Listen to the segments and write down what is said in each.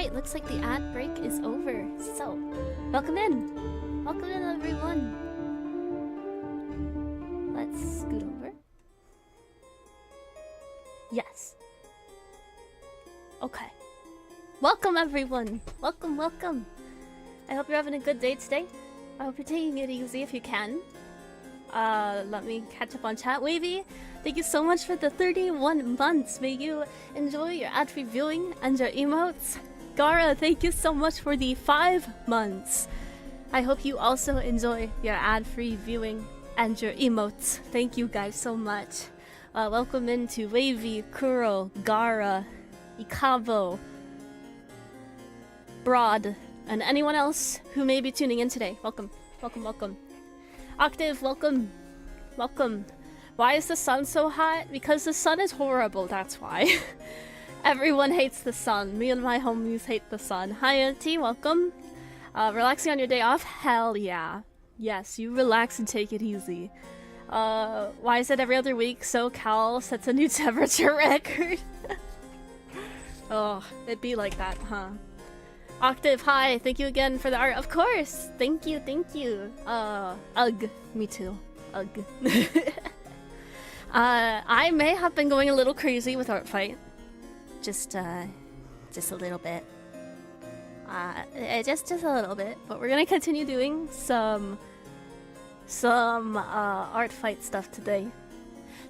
Alright, looks like the ad break is over. So, welcome in. Welcome in, everyone. Let's scoot over. Yes. Okay. Welcome, everyone. Welcome, welcome. I hope you're having a good day today. I hope you're taking it easy if you can. Let me catch up on chat. Wavy, thank you so much for the 31 months. May you enjoy your ad-free viewing and your emotes. Gara, thank you so much for the 5 months. I hope you also enjoy your ad-free viewing and your emotes. Thank you guys so much. Welcome into Wavy, Kuro, Gara, Ikavo, Broad, and anyone else who may be tuning in today. Welcome, welcome, welcome. Octave, welcome, welcome. Why is the sun so hot? Because the sun is horrible, that's why. Everyone hates the sun. Me and my homies hate the sun. Hi, Auntie, welcome. Relaxing on your day off? Hell yeah. Yes, you relax and take it easy. Why is it every other week SoCal sets a new temperature record? Oh, it'd be like that, huh? Octave, hi, thank you again for the art. Of course! Thank you, thank you. Ugh, me too. Ugh. I may have been going a little crazy with art fight. Just a little bit. Just a little bit. But we're gonna continue doing some art fight stuff today.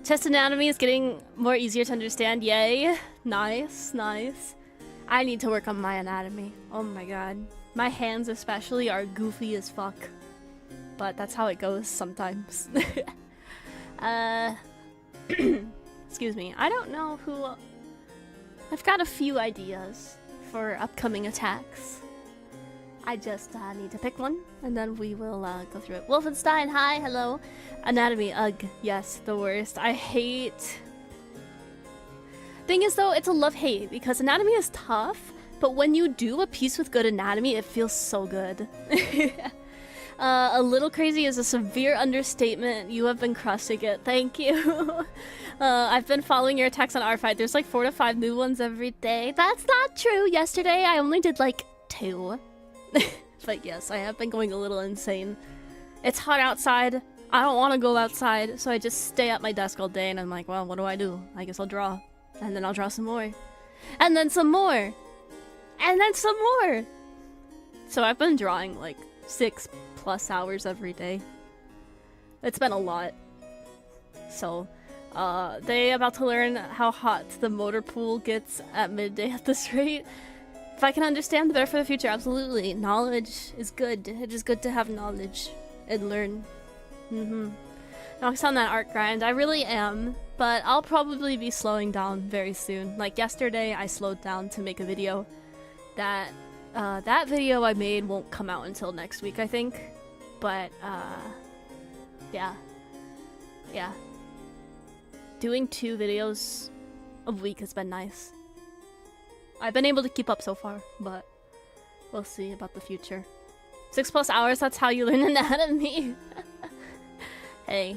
Chest anatomy is getting more easier to understand. Yay! Nice, nice. I need to work on my anatomy. Oh my god. My hands especially are goofy as fuck. But that's how it goes sometimes. Excuse me. I don't know who... I've got a few ideas for upcoming attacks. I just need to pick one, and then we will go through it. Wolfenstein, hi, hello. Anatomy, ugh, yes, the worst. I hate... Thing is though, it's a love-hate, because anatomy is tough, but when you do a piece with good anatomy, it feels so good. A little crazy is a severe understatement. You have been crushing it, thank you. I've been following your attacks on R5. There's like 4 to 5 new ones every day. That's not true. Yesterday, I only did like 2. But yes, I have been going a little insane. It's hot outside. I don't want to go outside, so I just stay at my desk all day, and I'm like, well, what do? I guess I'll draw. And then I'll draw some more. And then some more. And then some more. So I've been drawing like 6+ hours every day. It's been a lot. So, they about to learn how hot the motor pool gets at midday at this rate. If I can understand, the better for the future, absolutely. Knowledge is good. It is good to have knowledge and learn. Nox on that art grind. I really am, but I'll probably be slowing down very soon. Like yesterday, I slowed down to make a video. That video I made won't come out until next week, I think. But, yeah. Yeah. Doing 2 videos a week has been nice. I've been able to keep up so far, but we'll see about the future. 6+ hours, that's how you learn anatomy. Hey,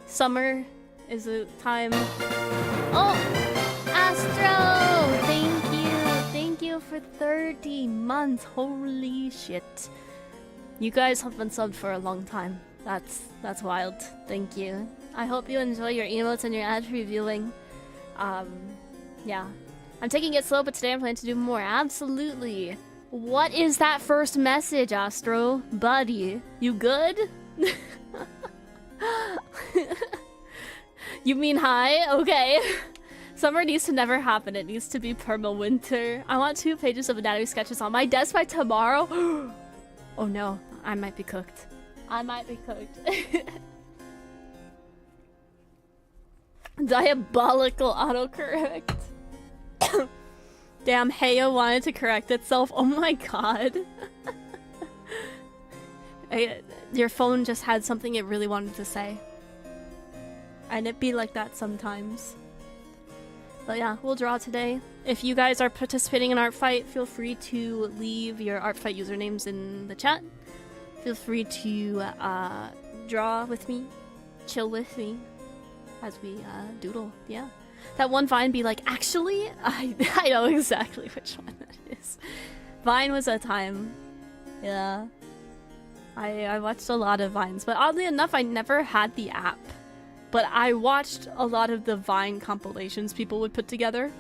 summer is a time... Oh! Astro! Thank you! Thank you for 30 months. Holy shit. You guys have been subbed for a long time. That's wild. Thank you. I hope you enjoy your emotes and your ad-free viewing. Yeah. I'm taking it slow, but today I'm planning to do more. Absolutely. What is that first message, Astro? Buddy, you good? You mean hi? Okay. Summer needs to never happen. It needs to be perma-winter. I want 2 pages of anatomy sketches on my desk by tomorrow. Oh no, I might be cooked. I might be cooked. Diabolical autocorrect. Damn, Heya wanted to correct itself. Oh my god. Your phone just had something it really wanted to say. And it be like that sometimes. But yeah, we'll draw today. If you guys are participating in Art Fight, feel free to leave your Art Fight usernames in the chat. Feel free to draw with me, chill with me, as we doodle, yeah. That one vine be like, actually, I know exactly which one that is. Vine was a time. Yeah. I watched a lot of Vines, but oddly enough, I never had the app. But I watched a lot of the Vine compilations people would put together.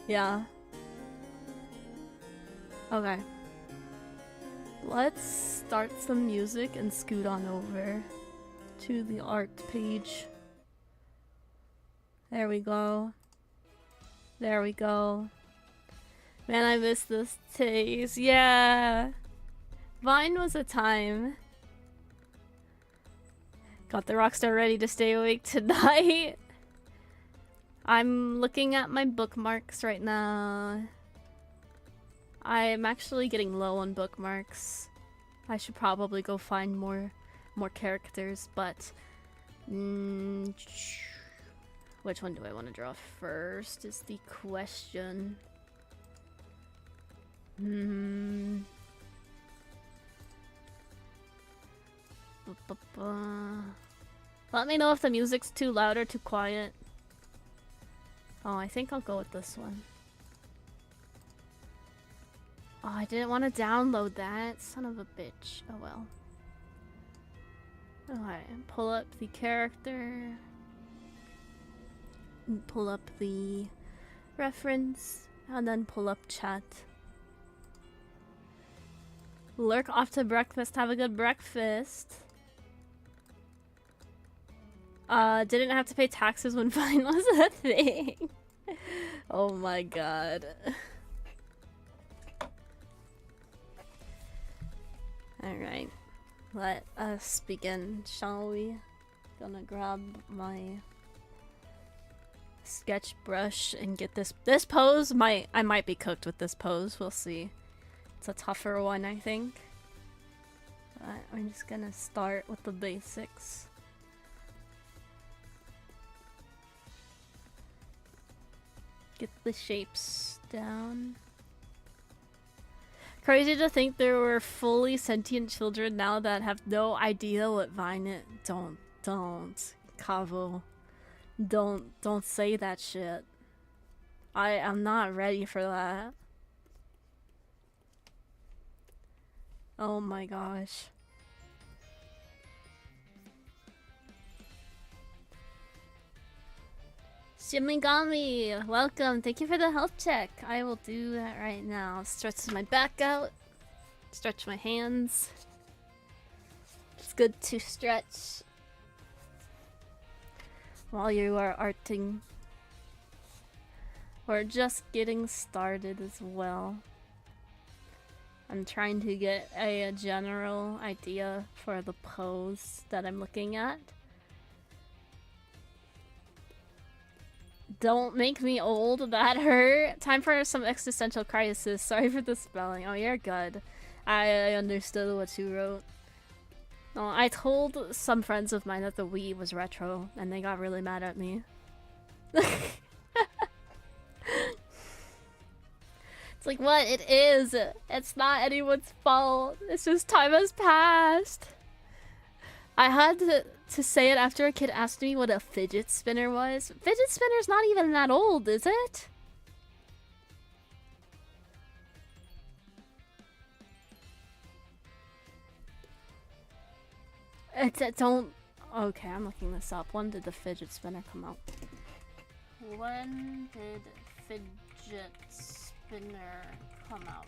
Yeah. Okay. Let's start some music and scoot on over to the art page. There we go. There we go. Man, I miss this taste. Yeah. Vine was a time. Got the Rockstar ready to stay awake tonight. I'm looking at my bookmarks right now. I'm actually getting low on bookmarks. I should probably go find more characters, but which one do I want to draw first is the question. Let me know if the music's too loud or too quiet. Oh, I think I'll go with this one. Oh, I didn't want to download that. Son of a bitch. Oh well. Alright, pull up the character. Pull up the reference. And then pull up chat. Lurk off to breakfast. Have a good breakfast. Didn't have to pay taxes when Vine was a thing. Oh my god. Alright. Let us begin, shall we? Gonna grab my sketch brush and get this pose. I might be cooked with this pose. We'll see. It's a tougher one, I think. But I'm just gonna start with the basics. Get the shapes down. Crazy to think there were fully sentient children now that have no idea what Vine is. Don't, Cavo. Don't say that shit. I am not ready for that. Oh my gosh. Shimigami, welcome. Thank you for the health check. I will do that right now. Stretch my back out. Stretch my hands. It's good to stretch while you are arting. We're just getting started as well. I'm trying to get a general idea for the pose that I'm looking at. Don't make me old, that hurt. Time for some existential crisis. Sorry for the spelling. Oh, you're good. I understood what you wrote. No, I told some friends of mine that the Wii was retro, and they got really mad at me. It's like, what? It is. It's not anyone's fault. It's just time has passed. I had to say it after a kid asked me what a fidget spinner was. Fidget spinner's not even that old, is it? Don't... Okay, I'm looking this up. When did the fidget spinner come out? When did fidget spinner come out?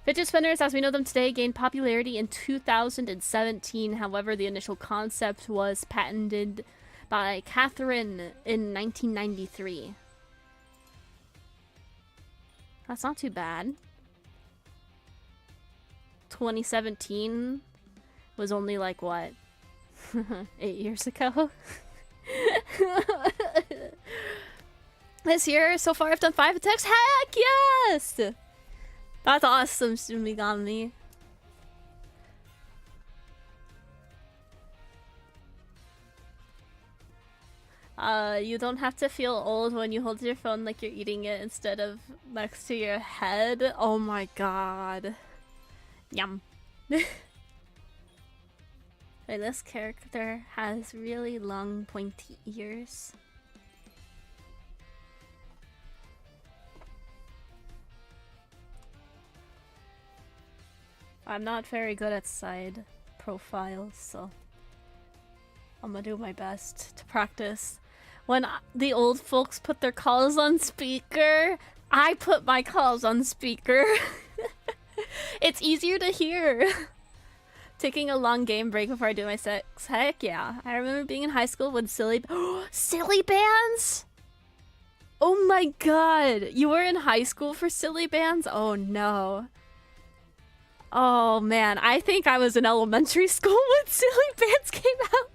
Fidget spinners, as we know them today, gained popularity in 2017. However, the initial concept was patented by Catherine in 1993. That's not too bad. 2017 was only like, what? 8 years ago? This year, so far, I've done 5 attacks. Heck yes! That's awesome, Shimigami. You don't have to feel old when you hold your phone like you're eating it instead of next to your head. Oh my god. Yum. Wait, this character has really long, pointy ears. I'm not very good at side profiles, so I'm gonna do my best to practice. When the old folks put their calls on speaker, I put my calls on speaker. It's easier to hear. Taking a long game break before I do my sex. Heck yeah. I remember being in high school when silly bands? Oh my god. You were in high school for silly bands? Oh no. Oh man, I think I was in elementary school when silly bands came out.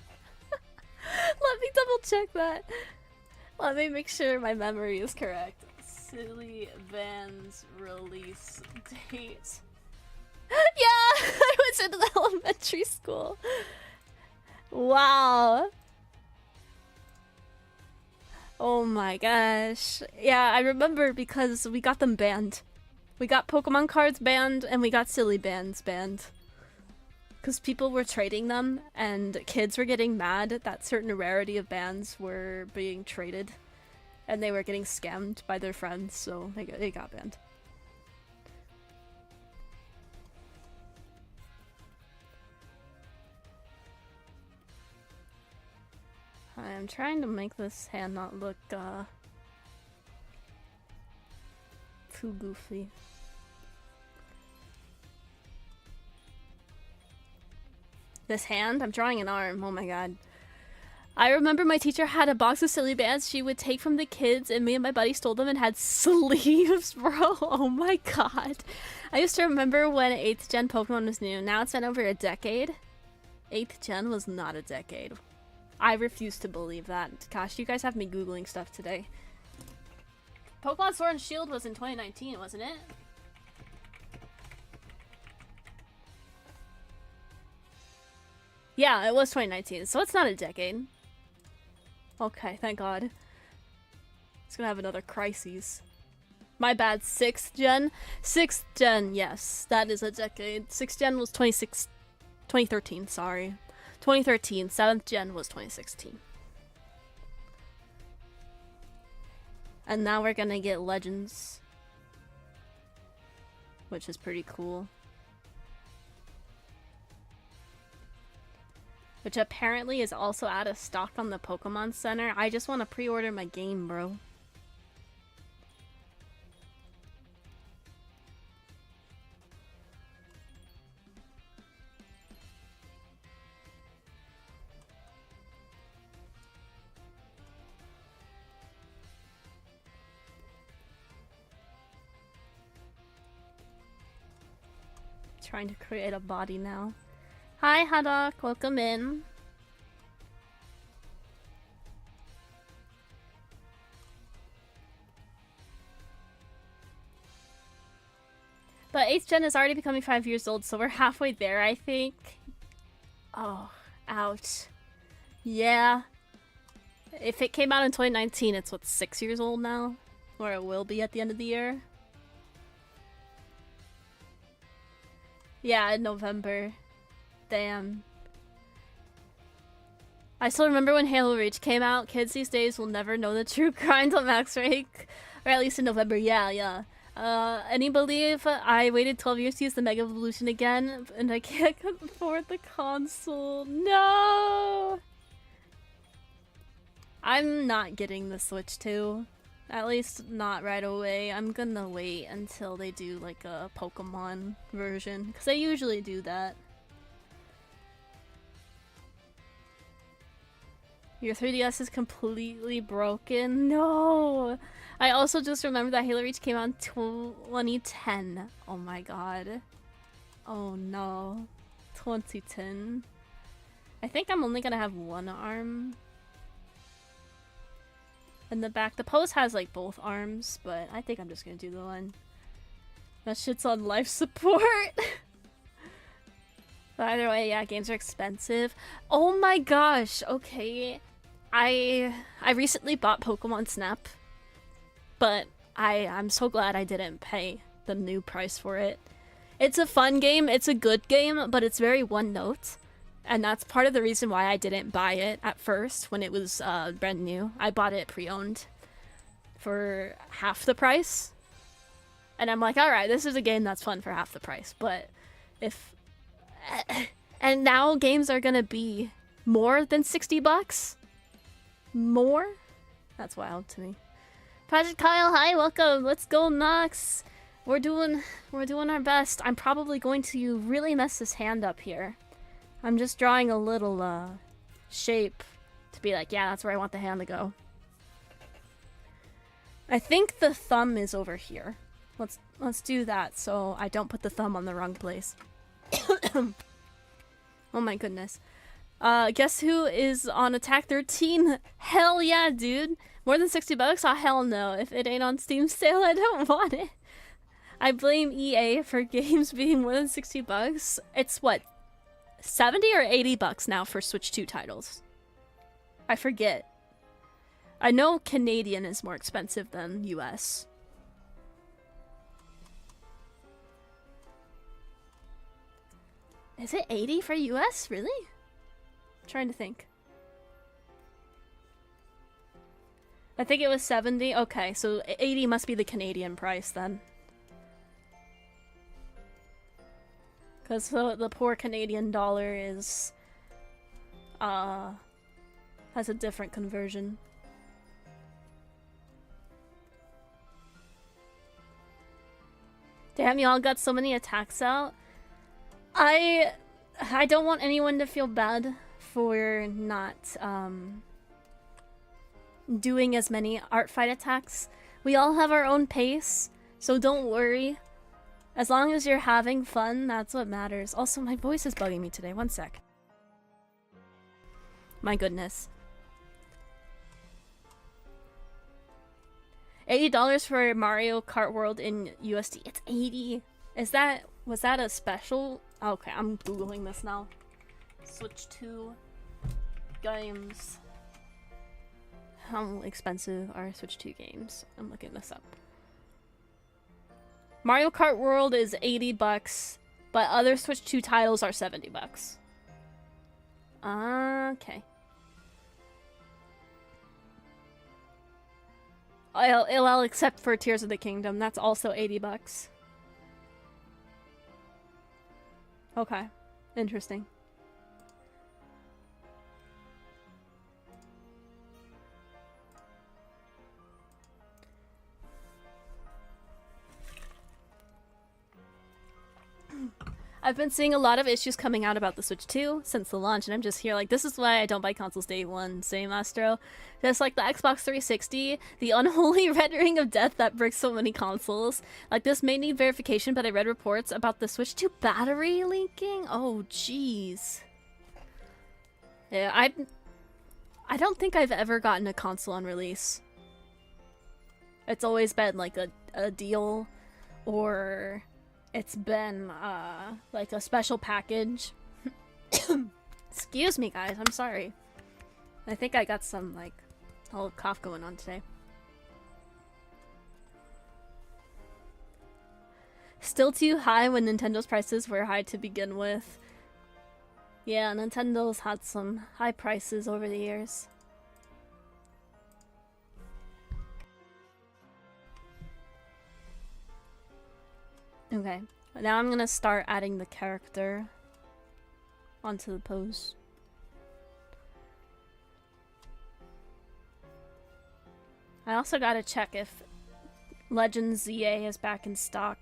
Let me double check that. Let me make sure my memory is correct. Silly bands release date. Yeah, I was in elementary school. Wow. Oh my gosh. Yeah, I remember because we got them banned. We got Pokemon cards banned and we got silly bands banned. Because people were trading them and kids were getting mad that certain rarity of bands were being traded. And they were getting scammed by their friends, so they got banned. I'm trying to make this hand not look too goofy. This hand? I'm drawing an arm. Oh my god. I remember my teacher had a box of silly bands she would take from the kids, and me and my buddy stole them and had sleeves, bro. Oh my god. I used to remember when 8th gen Pokemon was new. Now it's been over a decade. 8th gen was not a decade. I refuse to believe that. Gosh, you guys have me Googling stuff today. Pokemon Sword and Shield was in 2019, wasn't it? Yeah, it was 2019, so it's not a decade. Okay, thank god. It's gonna have another crisis. My bad, 6th gen? 6th gen, yes, that is a decade. 6th gen was 2013, sorry. 2013, 7th gen was 2016. And now we're gonna get Legends. Which is pretty cool. Which apparently is also out of stock on the Pokemon Center. I just want to pre-order my game, bro. Trying to create a body now. Hi, Haddock. Welcome in. But 8th gen is already becoming 5 years old, so we're halfway there, I think. Oh, ouch. Yeah. If it came out in 2019, it's what, 6 years old now? Or it will be at the end of the year? Yeah, in November. Damn. I still remember when Halo Reach came out. Kids these days will never know the true grind on max rank. Or at least in November, yeah. Any believe I waited 12 years to use the Mega Evolution again, and I can't afford the console. No! I'm not getting the Switch 2. At least not right away. I'm gonna wait until they do like a Pokemon version, because they usually do that. Your 3DS is completely broken? No! I also just remembered that Halo Reach came out in 2010. Oh my god. Oh no. 2010. I think I'm only gonna have one arm. In the back. The pose has like both arms, but I think I'm just gonna do the one. That shit's on life support! But either way, yeah, games are expensive. Oh my gosh, okay. I recently bought Pokemon Snap, but I'm so glad I didn't pay the new price for it. It's a fun game, it's a good game, but it's very one note. And that's part of the reason why I didn't buy it at first when it was brand new. I bought it pre-owned for half the price. And I'm like, alright, this is a game that's fun for half the price. But If and now games are gonna be more than $60. More? That's wild to me. Project Kyle, hi, welcome. Let's go, Nox. We're doing our best. I'm probably going to really mess this hand up here. I'm just drawing a little shape to be like, yeah, that's where I want the hand to go. I think the thumb is over here. Let's do that so I don't put the thumb on the wrong place. Oh my goodness. Guess who is on Attack 13? Hell yeah, dude. More than $60? Oh, hell no. If it ain't on Steam sale, I don't want it. I blame EA for games being more than $60. It's what, 70 or $80 now for Switch 2 titles? I forget. I know Canadian is more expensive than US. Is it 80 for US? Really? I'm trying to think. I think it was 70. Okay, so 80 must be the Canadian price then. Because the poor Canadian dollar is has a different conversion. Damn, y'all got so many attacks out. I don't want anyone to feel bad for not doing as many art fight attacks. We all have our own pace, so don't worry. As long as you're having fun, that's what matters. Also, my voice is bugging me today. One sec. My goodness. $80 for Mario Kart World in USD. It's 80. Was that a special? Okay, I'm Googling this now. Switch 2 games. How expensive are Switch 2 games? I'm looking this up. Mario Kart World is $80, but other Switch 2 titles are $70. Okay. Well, except for Tears of the Kingdom, that's also $80. Okay, interesting. I've been seeing a lot of issues coming out about the Switch 2 since the launch, and I'm just here like, this is why I don't buy consoles day one. Same, Astro. Just like the Xbox 360, the unholy red ring of death that breaks so many consoles. Like, this may need verification, but I read reports about the Switch 2 battery leaking. Oh, jeez. Yeah, I don't think I've ever gotten a console on release. It's always been like a deal, or it's been like a special package. Excuse me, guys, I'm sorry. I think I got some like a little cough going on today. Still too high when Nintendo's prices were high to begin with. Yeah, Nintendo's had some high prices over the years. Okay, now I'm gonna start adding the character onto the pose. I also gotta check if Legends ZA is back in stock.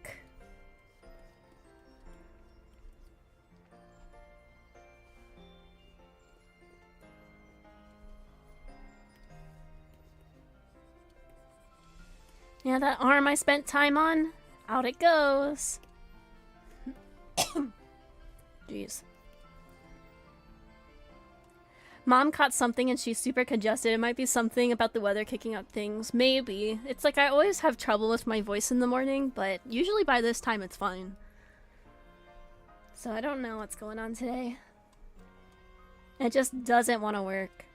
Yeah, that arm I spent time on, out it goes. Jeez. Mom caught something and she's super congested. It might be something about the weather kicking up things. Maybe. It's like I always have trouble with my voice in the morning, but usually by this time it's fine. So I don't know what's going on today. It just doesn't want to work.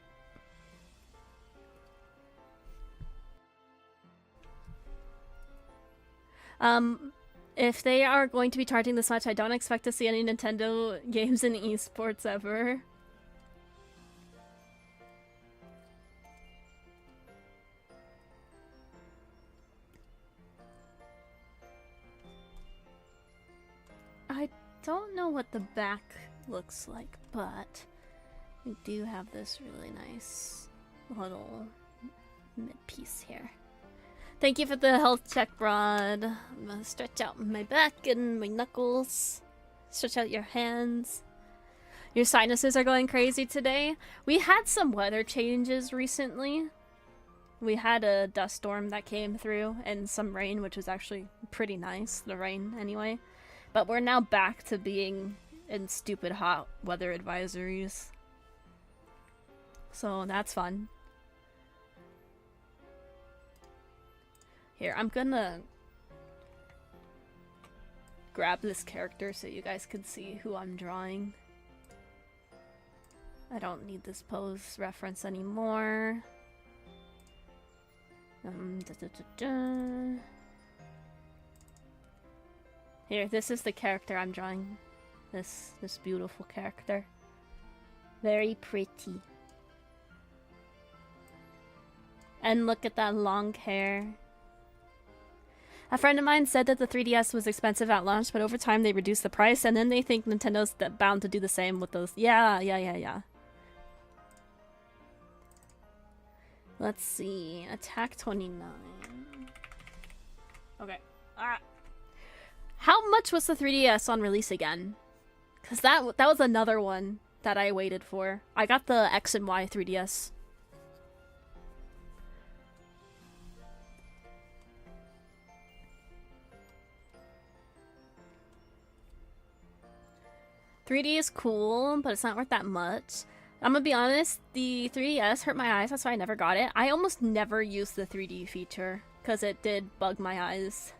If they are going to be charging this much, I don't expect to see any Nintendo games in esports ever. I don't know what the back looks like, but we do have this really nice little mid-piece here. Thank you for the health check, Rod. I'm gonna stretch out my back and my knuckles. Stretch out your hands. Your sinuses are going crazy today. We had some weather changes recently. We had a dust storm that came through and some rain, which was actually pretty nice, the rain anyway. But we're now back to being in stupid hot weather advisories. So that's fun. Here, I'm gonna grab this character so you guys can see who I'm drawing. I don't need this pose reference anymore. Here, this is the character I'm drawing. This beautiful character. Very pretty. And look at that long hair. A friend of mine said that the 3DS was expensive at launch, but over time they reduced the price, and then they think Nintendo's bound to do the same with those. Yeah. Let's see. Attack 29. Okay. How much was the 3DS on release again? Because that was another one that I waited for. I got the X and Y 3DS. $3D is cool, but it's not worth that much. I'm gonna be honest, the 3DS hurt my eyes, that's why I never got it. I almost never used the 3D feature, because it did bug my eyes.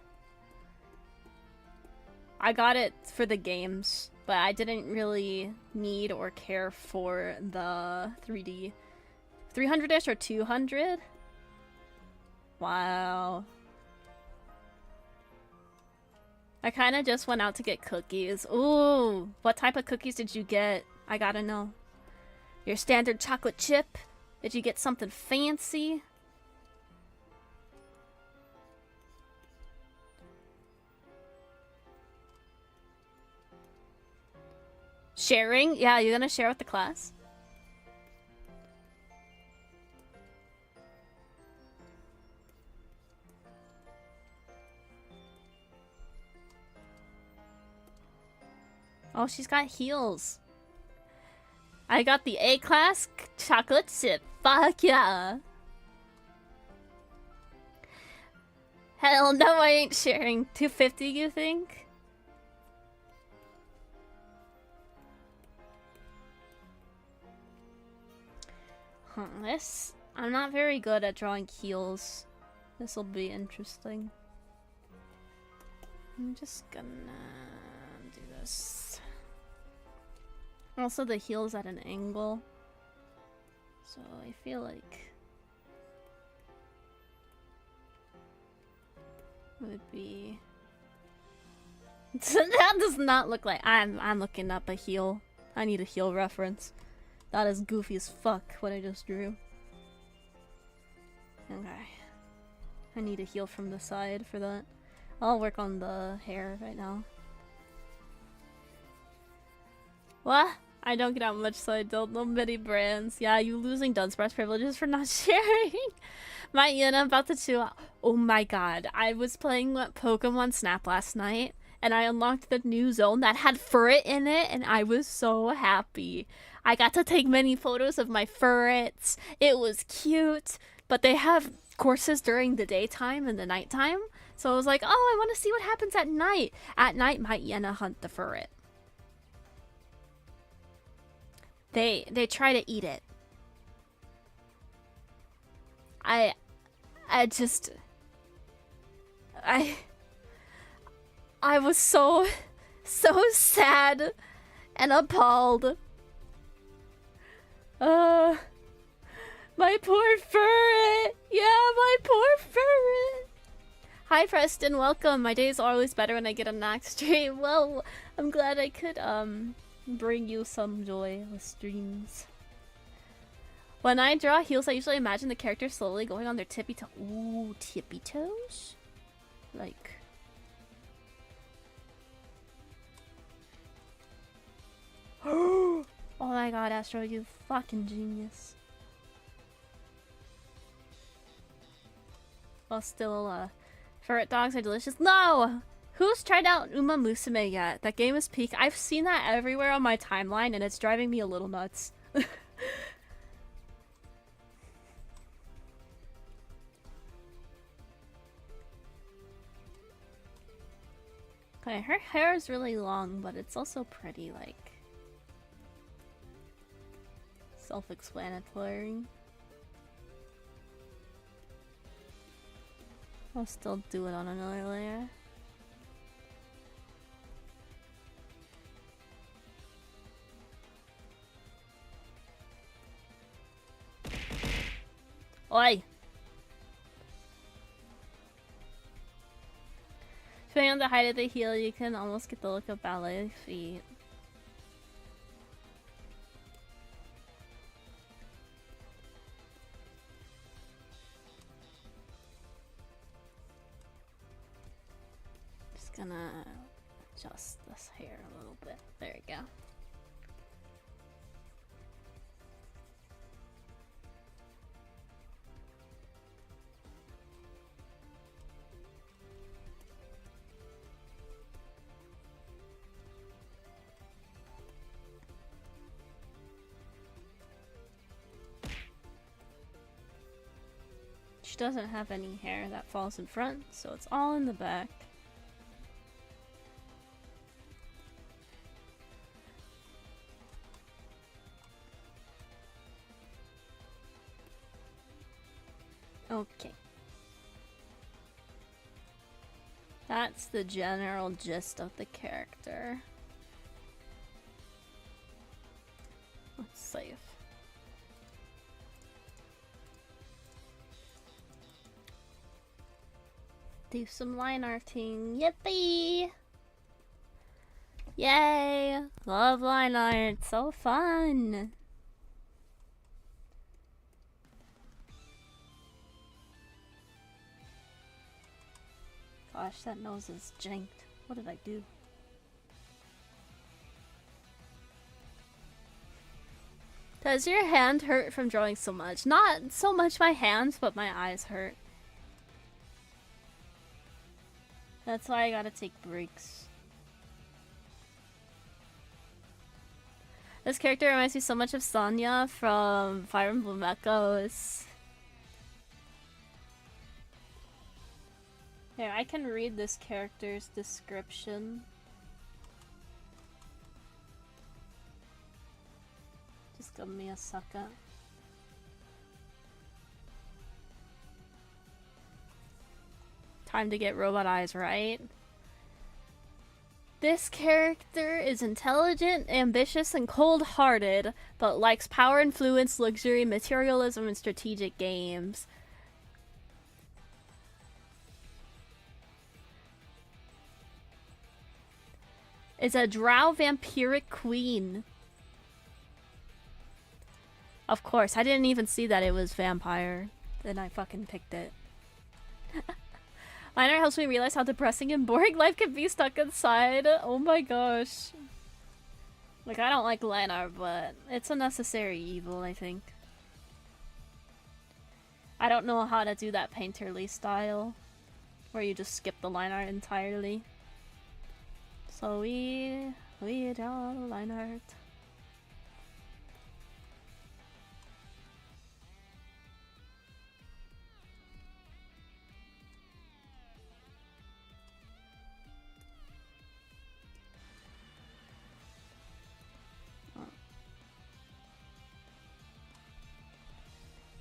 I got it for the games, but I didn't really need or care for the 3D. 300-ish or 200? Wow. I kind of just went out to get cookies. Ooh, what type of cookies did you get? I gotta know. Your standard chocolate chip? Did you get something fancy? Sharing? Yeah, you gonna share with the class? Oh, she's got heels. I got the A-class chocolate chip. Fuck yeah. Hell no, I ain't sharing. 250, you think? I'm not very good at drawing heels. This'll be interesting. I'm just gonna do this. Also, the heel's at an angle, so I feel like it would be. That does not look like. I'm looking up a heel. I need a heel reference. That is goofy as fuck what I just drew. Okay, I need a heel from the side for that. I'll work on the hair right now. What? I don't get out much, so I don't know many brands. Yeah, you losing Dunsparce privileges for not sharing. My Iana about to chew out. Oh my god. I was playing Pokemon Snap last night, and I unlocked the new zone that had Furret in it, and I was so happy. I got to take many photos of my Furrets. It was cute, but they have courses during the daytime and the nighttime, so I was like, oh, I want to see what happens at night. At night, my Iana hunt the Furret. They try to eat it. I was so sad and appalled. My poor Furret. Yeah, my poor Furret. Hi Preston, welcome. My days are always better when I get a Nox stream. Well, I'm glad I could bring you some joy with streams. When I draw heels, I usually imagine the character slowly going on their tippy toes. Ooh, tippy toes? Like... god, Astro, you fucking genius. Well, still, ferret dogs are delicious. No! Who's tried out Uma Musume yet? That game is peak. I've seen that everywhere on my timeline, and it's driving me a little nuts. Okay, her hair is really long, but it's also pretty, like, self-explanatory. I'll still do it on another layer. Oi! Depending on the height of the heel, you can almost get the look of ballet feet. Just gonna adjust this hair a little bit. There we go. She doesn't have any hair that falls in front, so it's all in the back. Okay. That's the general gist of the character. Let's save. Do some line arting. Yippee! Yay! Love line art. So fun! Gosh, that nose is janked. What did I do? Does your hand hurt from drawing so much? Not so much my hands, but my eyes hurt. That's why I gotta take breaks. This character reminds me so much of Sonya from Fire Emblem Echoes. Here, I can read this character's description. Just give me a second. Time to get robot eyes, right? This character is intelligent, ambitious, and cold-hearted, but likes power, influence, luxury, materialism, and strategic games. It's a drow vampiric queen. Of course, I didn't even see that it was vampire. Then I fucking picked it. Liner helps me realize how depressing and boring life can be stuck inside. Oh my gosh. Like, I don't like Liner, but it's a necessary evil, I think. I don't know how to do that painterly style, where you just skip the line art entirely. So we draw line art.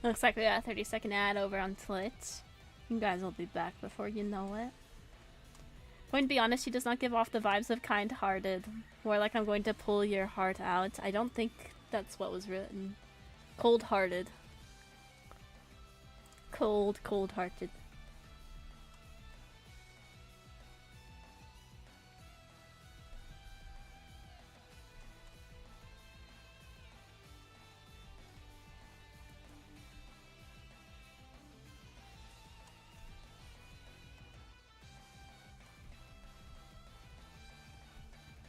Looks like we got a 30-second ad over on Twitch. You guys will be back before you know it. Going to be honest, she does not give off the vibes of kind-hearted. More like I'm going to pull your heart out. I don't think that's what was written. Cold-hearted. Cold-hearted.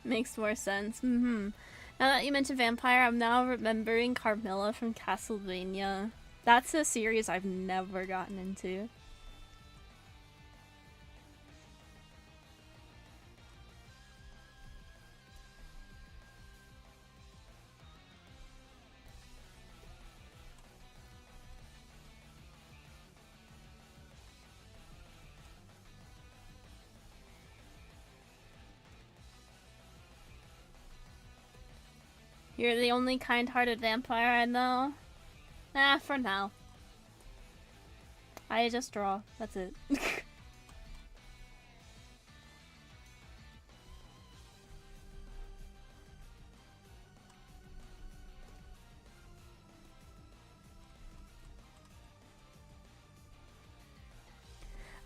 Makes more sense. Now that you mentioned vampire, I'm now remembering Carmilla from Castlevania. That's a series I've never gotten into. You're the only kind-hearted vampire I know. For now. I just draw. That's it.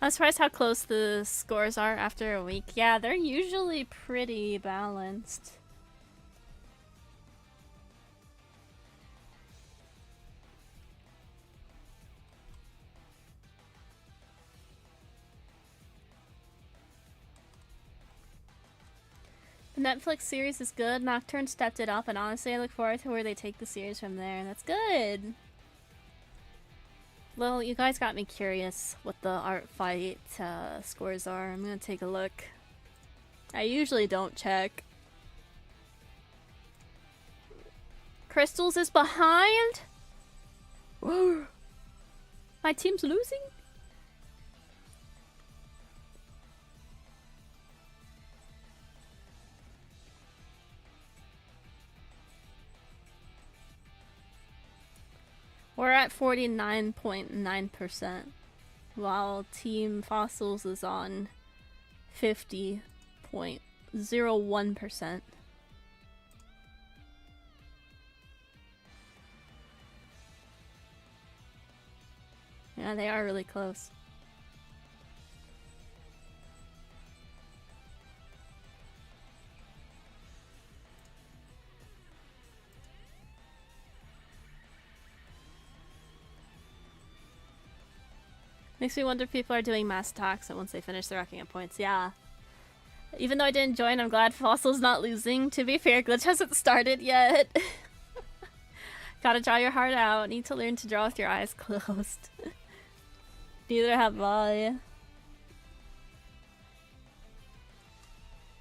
I'm surprised how close the scores are after a week. Yeah, they're usually pretty balanced. The Netflix series is good. Nocturne stepped it up, and honestly, I look forward to where they take the series from there. That's good. Well, you guys got me curious what the art fight scores are. I'm gonna take a look. I usually don't check. Crystals is behind? My team's losing? We're at 49.9%, while Team Fossils is on 50.01%. Yeah, they are really close. Makes me wonder if people are doing mass attacks once they finish their racking up points. Yeah. Even though I didn't join, I'm glad Fossil's not losing. To be fair, Glitch hasn't started yet. Gotta draw your heart out. Need to learn to draw with your eyes closed. Neither have I.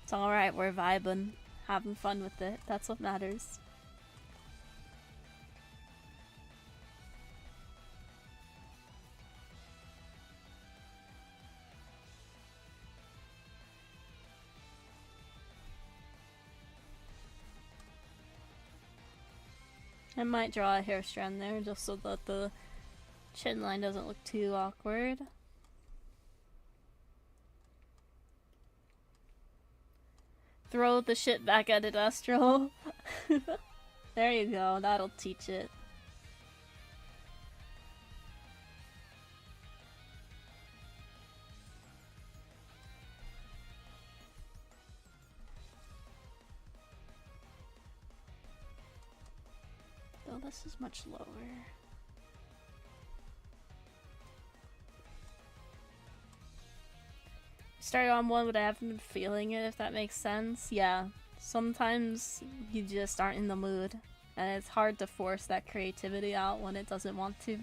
It's alright, we're vibing. Having fun with it. That's what matters. I might draw a hair strand there just so that the chin line doesn't look too awkward. Throw the shit back at it, Astro. There you go, that'll teach it. Oh, this is much lower. Started on one, but I haven't been feeling it, if that makes sense. Yeah, sometimes you just aren't in the mood, and it's hard to force that creativity out when it doesn't want to.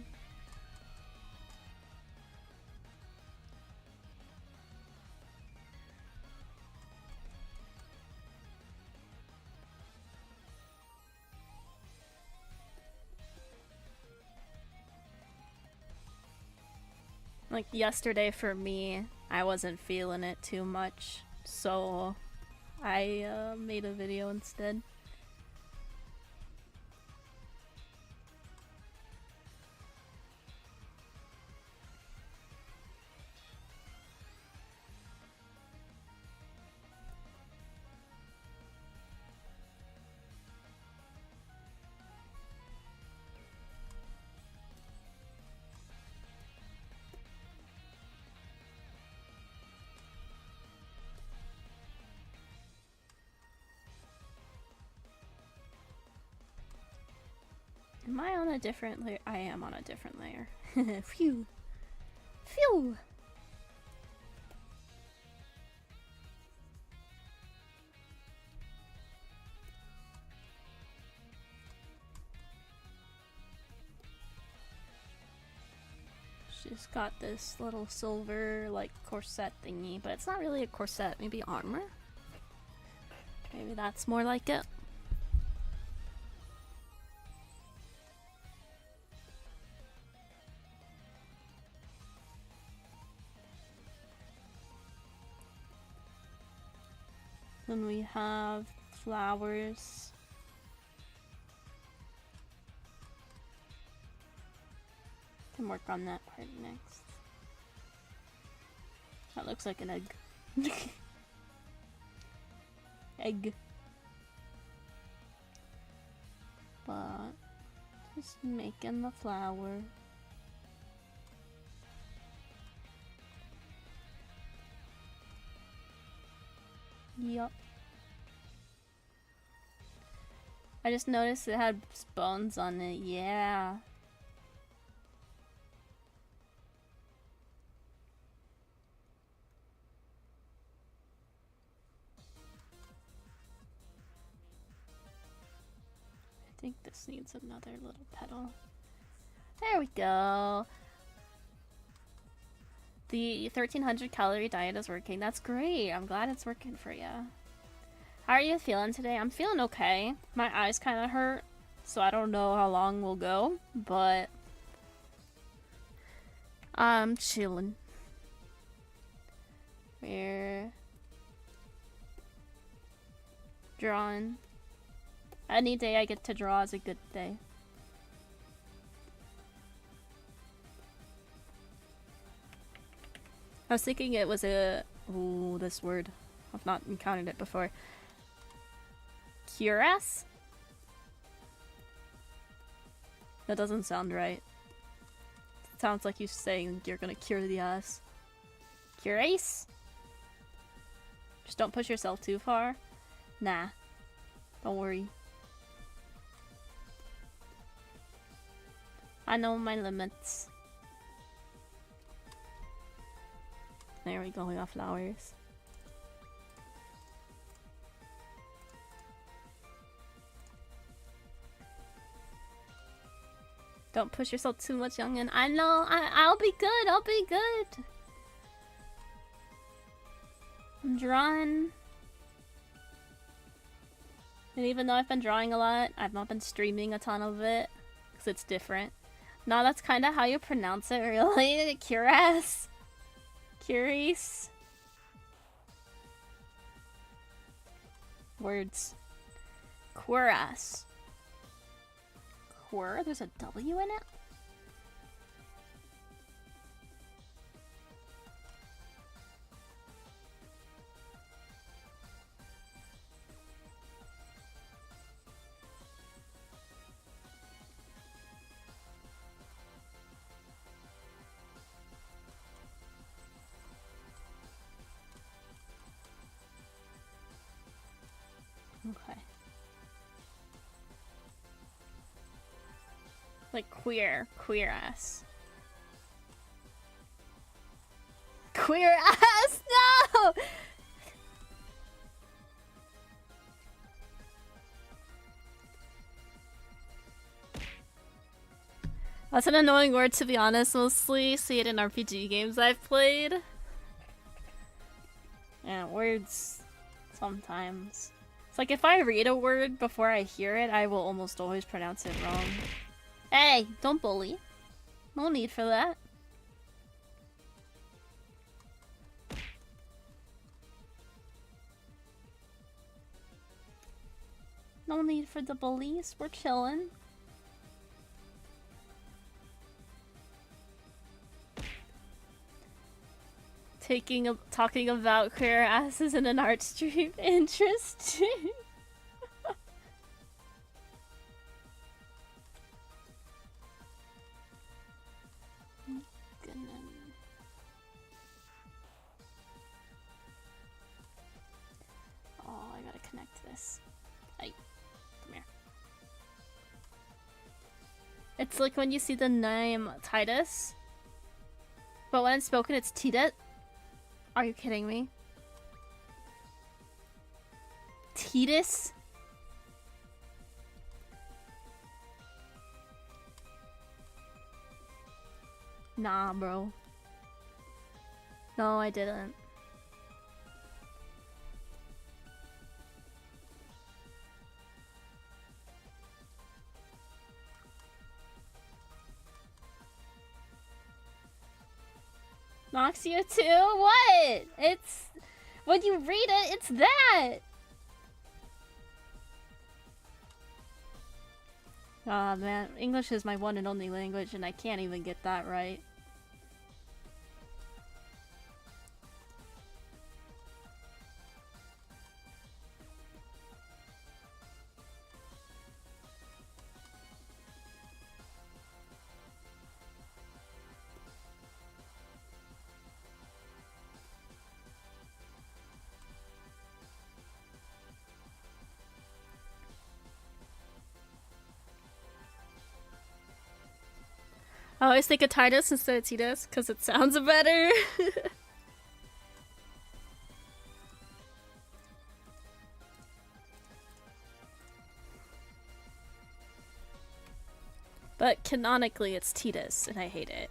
Like yesterday for me, I wasn't feeling it too much, so I made a video instead. Am I on a different layer? I am on a different layer. Phew. Phew! just got this little silver, like, corset thingy, but it's not really a corset, maybe armor? Maybe that's more like it. Then we have flowers. Can work on that part next. That looks like an egg. Egg. But just making the flower. Yup. I just noticed it had bones on it. Yeah. I think this needs another little petal. There we go. The 1300 calorie diet is working. That's great. I'm glad it's working for you. How are you feeling today? I'm feeling okay. My eyes kind of hurt, so I don't know how long we'll go, but I'm chilling. We're drawing. Any day I get to draw is a good day. I was thinking it was a... Ooh, this word. I've not encountered it before. Cuirass? That doesn't sound right. It sounds like you saying you're gonna cure the ass. Cuirass? Just don't push yourself too far. Nah. Don't worry. I know my limits. There we go, we got flowers. Don't push yourself too much, youngin'. I know, I'll be good, I'll be good. I'm drawing. And even though I've been drawing a lot, I've not been streaming a ton of it. Because it's different. No, that's kind of how you pronounce it, really? Cuirass? Curious? Words. Cuirass. Quir? There's a W in it? Okay. Like queer ass. Queer ass, no! That's an annoying word, to be honest. Mostly see it in RPG games I've played. Yeah, words sometimes. It's like if I read a word before I hear it, I will almost always pronounce it wrong. Hey, don't bully. No need for that. No need for the bullies. We're chillin'. Talking about queer asses in an art stream. Interesting. Oh, I gotta connect this. Hey, come here. It's like when you see the name Titus, but when it's spoken, it's Tidet. Are you kidding me? Titus? Nah, bro. No, I didn't. Noxia 2? What? It's... When you read it, it's that! Aw, man. English is my one and only language, and I can't even get that right. I always think of Titus instead of Titus, because it sounds better. But canonically, it's Titus, and I hate it.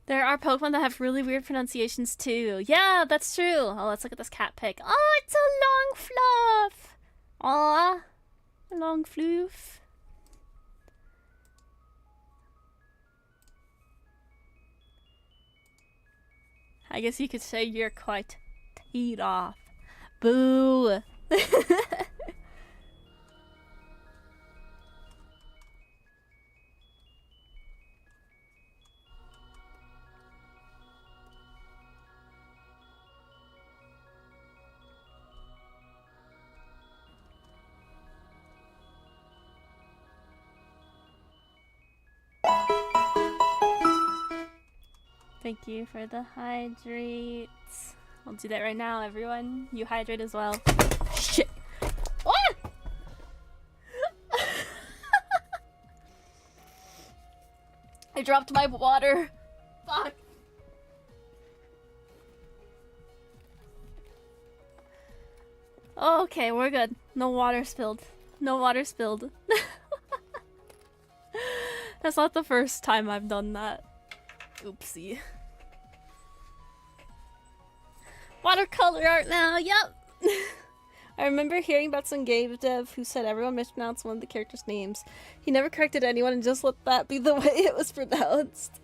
There are Pokemon that have really weird pronunciations too. Yeah, that's true. Oh, let's look at this cat pic. Oh, it's a long fluff. Aw, long floof. I guess you could say you're quite teed off. Boo. Thank you for the hydrates. I'll do that right now, everyone. You hydrate as well. Shit. What? I dropped my water. Fuck. Okay, we're good. No water spilled. No water spilled. That's not the first time I've done that. Oopsie. Watercolor art now, yep! I remember hearing about some game dev who said everyone mispronounced one of the characters' names. He never corrected anyone and just let that be the way it was pronounced.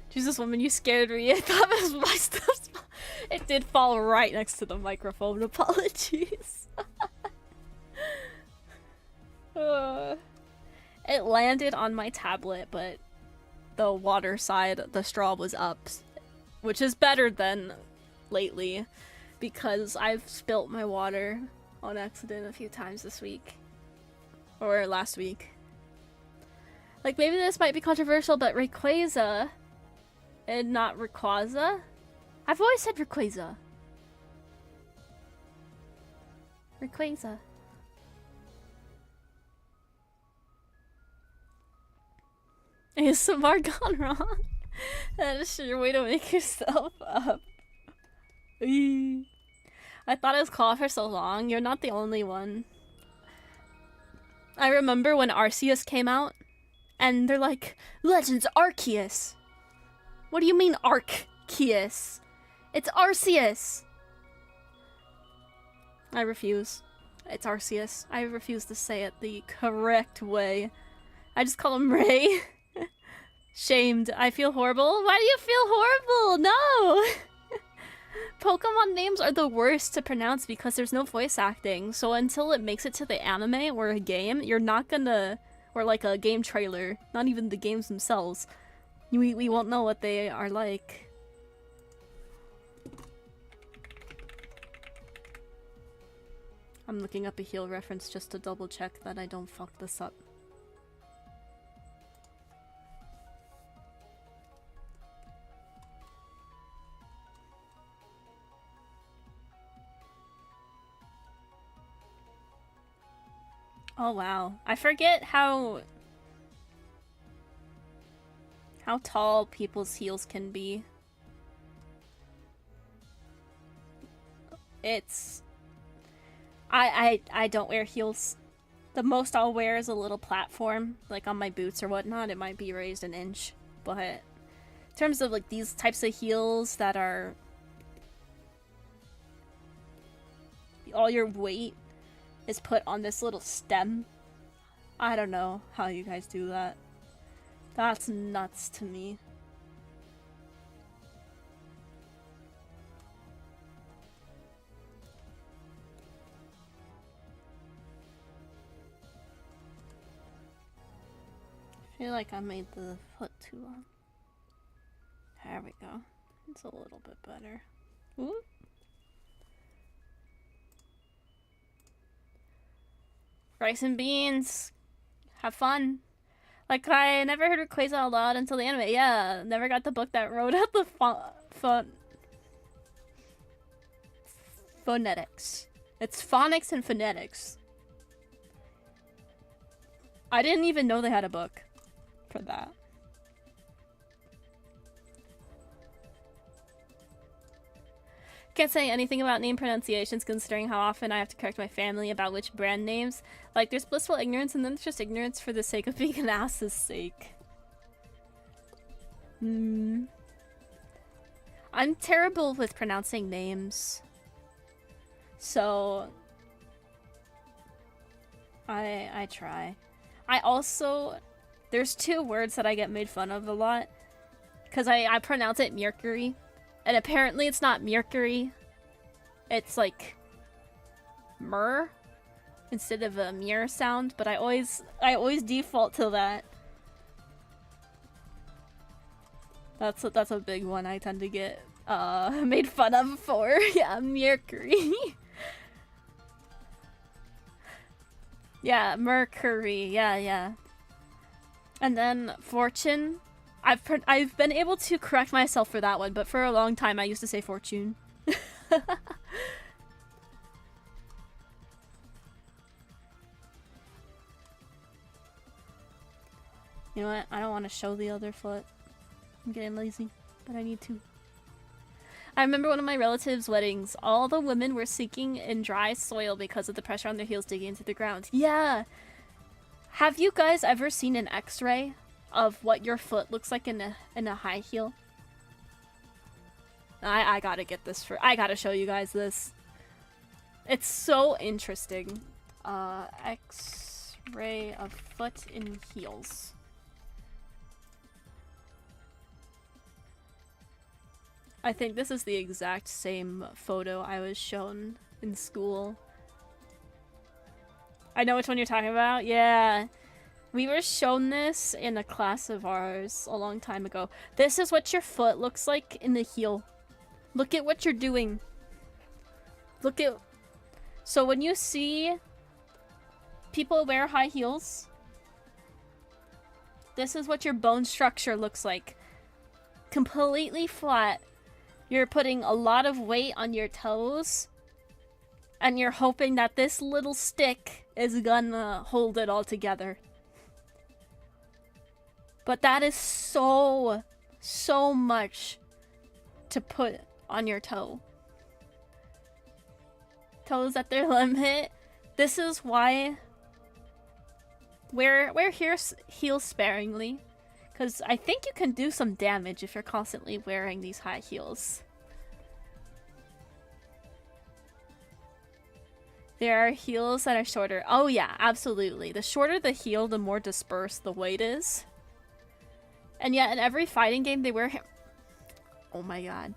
Jesus, woman, you scared me. I thought it was my stuff. It did fall right next to the microphone. Apologies. It landed on my tablet, but the water side, the straw was up, which is better than lately, because I've spilt my water on accident a few times this week. Or last week. Like, maybe this might be controversial, but Rayquaza and not Rayquaza? I've always said Rayquaza. Rayquaza. ASMR gone wrong? That is your way to make yourself up. Eee. I thought it was called for so long. You're not the only one. I remember when Arceus came out, and they're like, Legends Arceus! What do you mean Arceus? It's Arceus! I refuse. It's Arceus. I refuse to say it the correct way. I just call him Ray. Shamed. I feel horrible. Why do you feel horrible? No! Pokemon names are the worst to pronounce because there's no voice acting. So until it makes it to the anime or a game, you're not gonna... Or like a game trailer. Not even the games themselves. We won't know what they are like. I'm looking up a heal reference just to double check that I don't fuck this up. Oh wow. I forget how tall people's heels can be. It's I don't wear heels. The most I'll wear is a little platform, like on my boots or whatnot. It might be raised an inch, but in terms of like these types of heels that are all your weight is put on this little stem. I don't know how you guys do that. That's nuts to me. I feel like I made the foot too long. There we go. It's a little bit better. Ooh. Rice and beans. Have fun. Like, I never heard Rayquaza out loud until the anime. Yeah, never got the book that wrote out the phonetics. It's phonics and phonetics. I didn't even know they had a book for that. Can't say anything about name pronunciations considering how often I have to correct my family about which brand names. Like, there's blissful ignorance and then there's just ignorance for the sake of being an ass's sake. I'm terrible with pronouncing names. So I try. I also, there's two words that I get made fun of a lot because I pronounce it Mercury. And apparently it's not Mercury. It's like myrrh instead of a mirror sound, but I always default to that. That's a big one I tend to get made fun of for. Yeah, Mercury. Yeah, Mercury. Yeah. And then fortune. I've been able to correct myself for that one, but for a long time I used to say fortune. You know what? I don't want to show the other foot. I'm getting lazy, but I need to. I remember one of my relatives' weddings. All the women were sinking in dry soil because of the pressure on their heels digging into the ground. Yeah! Have you guys ever seen an x-ray of what your foot looks like in a high heel? I gotta get this I gotta show you guys this. It's so interesting. X-ray of foot in heels. I think this is the exact same photo I was shown in school. I know which one you're talking about. Yeah. We were shown this in a class of ours a long time ago. This is what your foot looks like in the heel. Look at what you're doing. Look at... So when you see people wear high heels, this is what your bone structure looks like. Completely flat. You're putting a lot of weight on your toes, and you're hoping that this little stick is gonna hold it all together. But that is so much to put on your toe. Toes at their limit. This is why wear heels sparingly. Because I think you can do some damage if you're constantly wearing these high heels. There are heels that are shorter. Oh yeah, absolutely. The shorter the heel, the more dispersed the weight is. And yet in every fighting game they wear... Oh my god.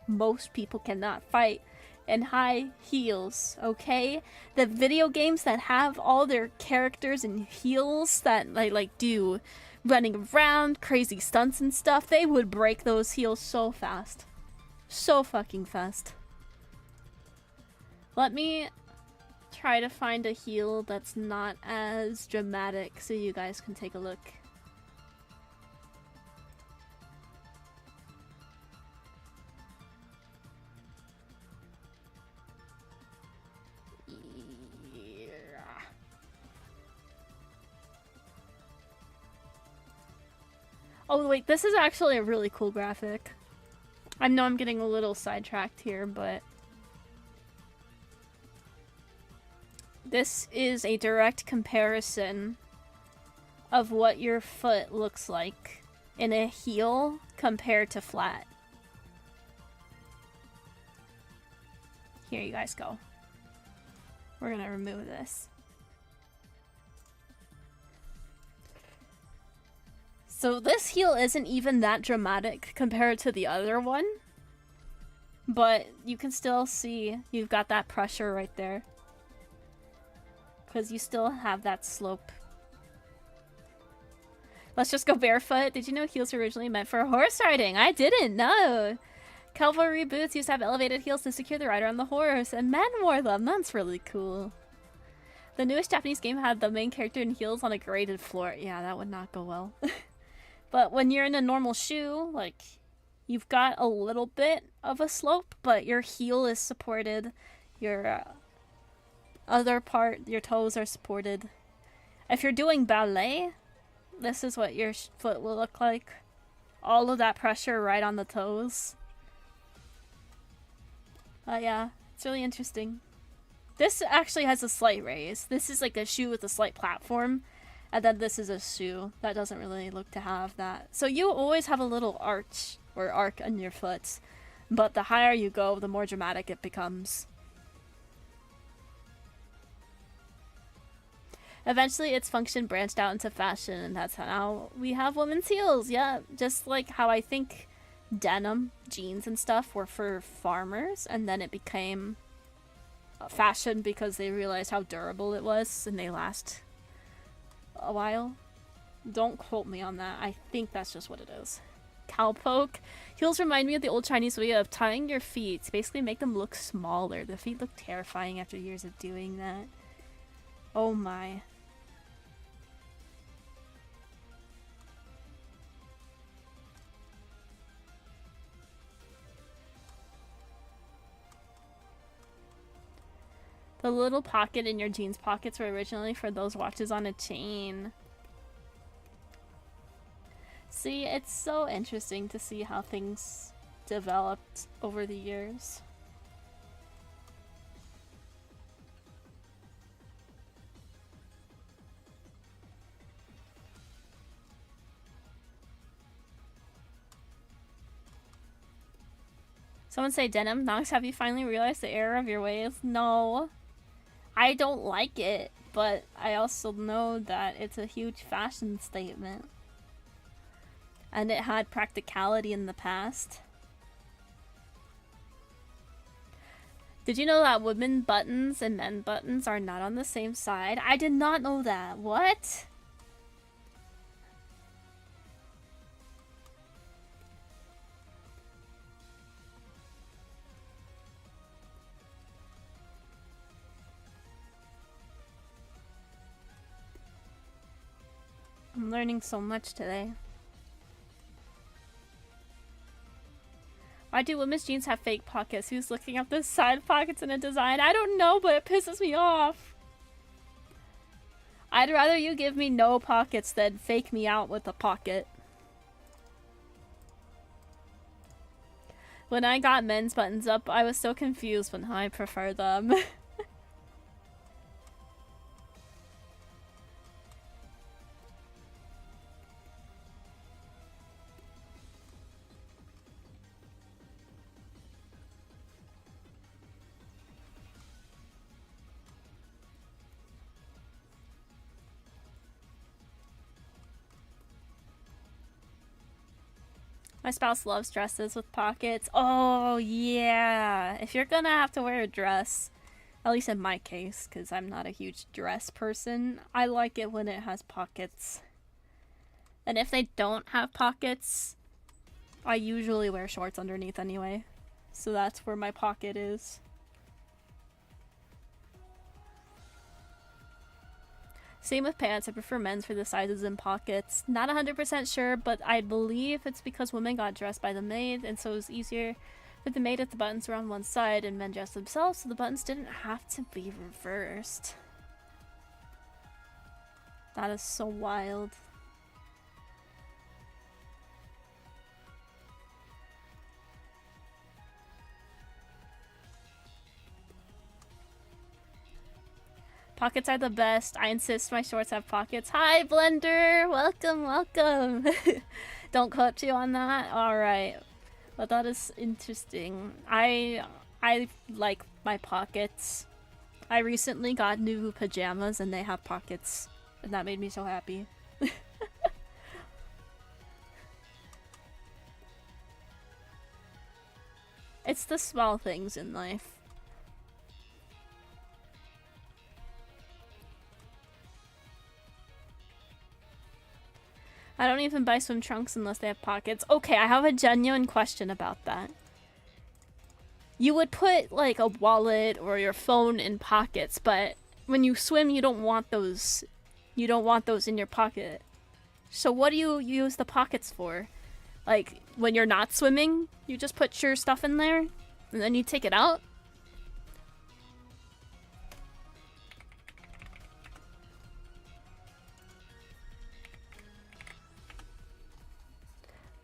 Most people cannot fight in high heels, okay? The video games that have all their characters in heels that they like do running around, crazy stunts and stuff, they would break those heels so fast. So fucking fast. Let me try to find a heel that's not as dramatic so you guys can take a look. Oh wait, this is actually a really cool graphic. I know I'm getting a little sidetracked here, but this is a direct comparison of what your foot looks like in a heel compared to flat. Here you guys go. We're gonna remove this. So this heel isn't even that dramatic compared to the other one, but you can still see you've got that pressure right there because you still have that slope. Let's just go barefoot. Did you know heels were originally meant for horse riding? I didn't know. Cavalry boots used to have elevated heels to secure the rider on the horse, and men wore them. That's really cool. The newest Japanese game had the main character in heels on a graded floor. Yeah, that would not go well. But when you're in a normal shoe, like, you've got a little bit of a slope, but your heel is supported. Your other part, your toes are supported. If you're doing ballet, this is what your foot will look like. All of that pressure right on the toes. Yeah, it's really interesting. This actually has a slight raise. This is like a shoe with a slight platform. And then this is a shoe that doesn't really look to have that. So you always have a little arch or arc on your foot. But the higher you go, the more dramatic it becomes. Eventually its function branched out into fashion, and that's how we have women's heels. Yeah, just like how I think denim, jeans and stuff were for farmers, and then it became fashion because they realized how durable it was and they last a while. Don't quote me on that. I think that's just what it is. Cowpoke. Heels remind me of the old Chinese way of tying your feet to basically make them look smaller. The feet look terrifying after years of doing that. Oh my. The little pocket in your jeans pockets were originally for those watches on a chain. See, it's so interesting to see how things developed over the years. Someone say denim. Nox, have you finally realized the error of your ways? No. I don't like it, but I also know that it's a huge fashion statement. And it had practicality in the past. Did you know that women buttons and men buttons are not on the same side? I did not know that. What? I'm learning so much today. Why do women's jeans have fake pockets? Who's looking up the side pockets in a design? I don't know, but it pisses me off. I'd rather you give me no pockets than fake me out with a pocket. When I got men's buttons up, I was so confused when I prefer them. My spouse loves dresses with pockets. Oh, yeah. If you're gonna have to wear a dress, at least in my case, because I'm not a huge dress person, I like it when it has pockets. And if they don't have pockets, I usually wear shorts underneath anyway. So that's where my pocket is. Same with pants. I prefer men's for the sizes and pockets. Not 100% sure, but I believe it's because women got dressed by the maid, and so it was easier for the maid if the buttons were on one side and men dressed themselves, so the buttons didn't have to be reversed. That is so wild. Pockets are the best. I insist my shorts have pockets. Hi, Blender! Welcome, welcome! Don't coach you on that? Alright. Well, that is interesting. I like my pockets. I recently got new pajamas and they have pockets. And that made me so happy. It's the small things in life. I don't even buy swim trunks unless they have pockets. Okay, I have a genuine question about that. You would put like a wallet or your phone in pockets, but when you swim, you don't want those. You don't want those in your pocket. So what do you use the pockets for? Like when you're not swimming, you just put your stuff in there and then you take it out?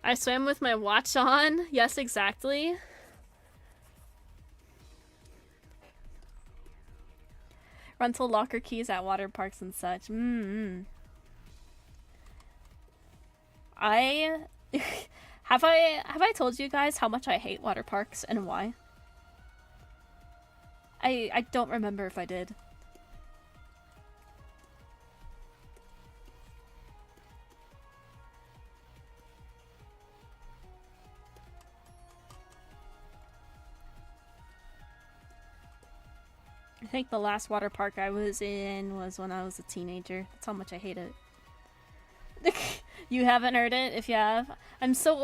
I swam with my watch on. Yes, exactly. Rental locker keys at water parks and such. I have I told you guys how much I hate water parks and why? I don't remember if I did. I think the last water park I was in was when I was a teenager. That's how much I hate it. You haven't heard it? If you have. I'm so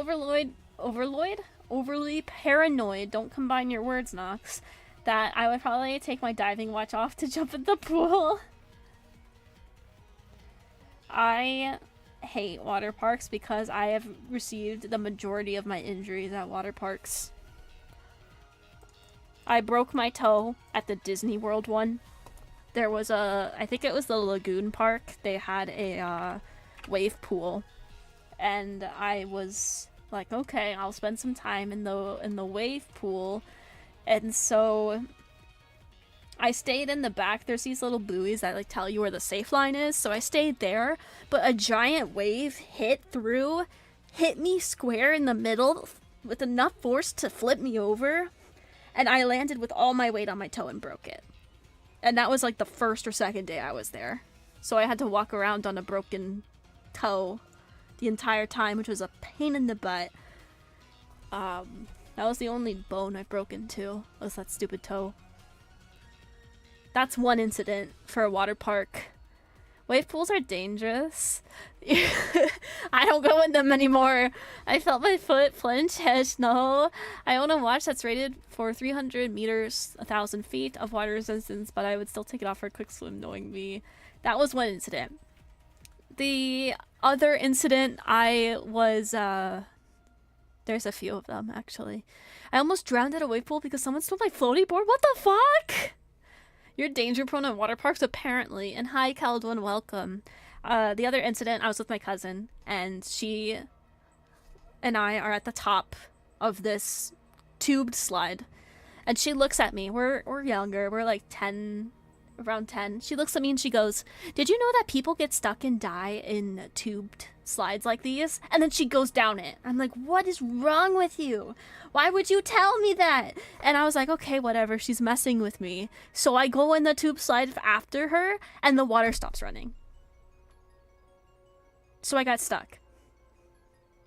overly paranoid, don't combine your words, Nox, that I would probably take my diving watch off to jump in the pool. I hate water parks because I have received the majority of my injuries at water parks. I broke my toe at the Disney World one. There was I think it was the Lagoon Park. They had a wave pool. And I was like, okay, I'll spend some time in the wave pool. And so I stayed in the back. There's these little buoys that like tell you where the safe line is. So I stayed there, but a giant wave hit me square in the middle with enough force to flip me over. And I landed with all my weight on my toe and broke it. And that was like the first or second day I was there. So I had to walk around on a broken toe the entire time, which was a pain in the butt. That was the only bone I've broken too, was that stupid toe. That's one incident for a water park. Wave pools are dangerous. I don't go in them anymore. I felt my foot flinch. Hesh, no. I own a watch that's rated for 300 meters, 1,000 feet of water resistance, but I would still take it off for a quick swim knowing me. That was one incident. The other incident I was, there's a few of them actually. I almost drowned at a wave pool because someone stole my floaty board. What the fuck? You're danger prone at water parks, apparently. And hi, Caldwin, welcome. The other incident, I was with my cousin, and she and I are at the top of this tubed slide. And she looks at me. We're younger. We're like 10, around 10. She looks at me and she goes, "Did you know that people get stuck and die in tubed slides like these?" And then she goes down it. I'm like, what is wrong with you? Why would you tell me that? And I was like, okay, whatever. She's messing with me. So I go in the tube slide after her and the water stops running. So I got stuck.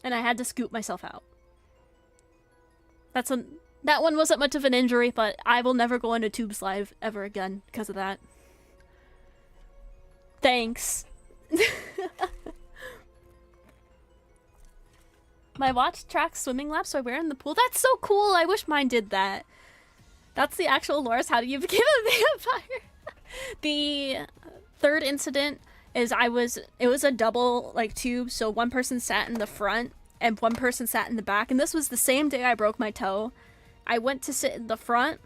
And I had to scoop myself out. That one wasn't much of an injury, but I will never go in a tube slide ever again because of that. Thanks. My watch tracks swimming laps, so I wear in the pool. That's so cool. I wish mine did that. That's the actual lore. How do you become a vampire? The third incident is it was a double like tube, so one person sat in the front and one person sat in the back, and this was the same day I broke my toe. I went to sit in the front,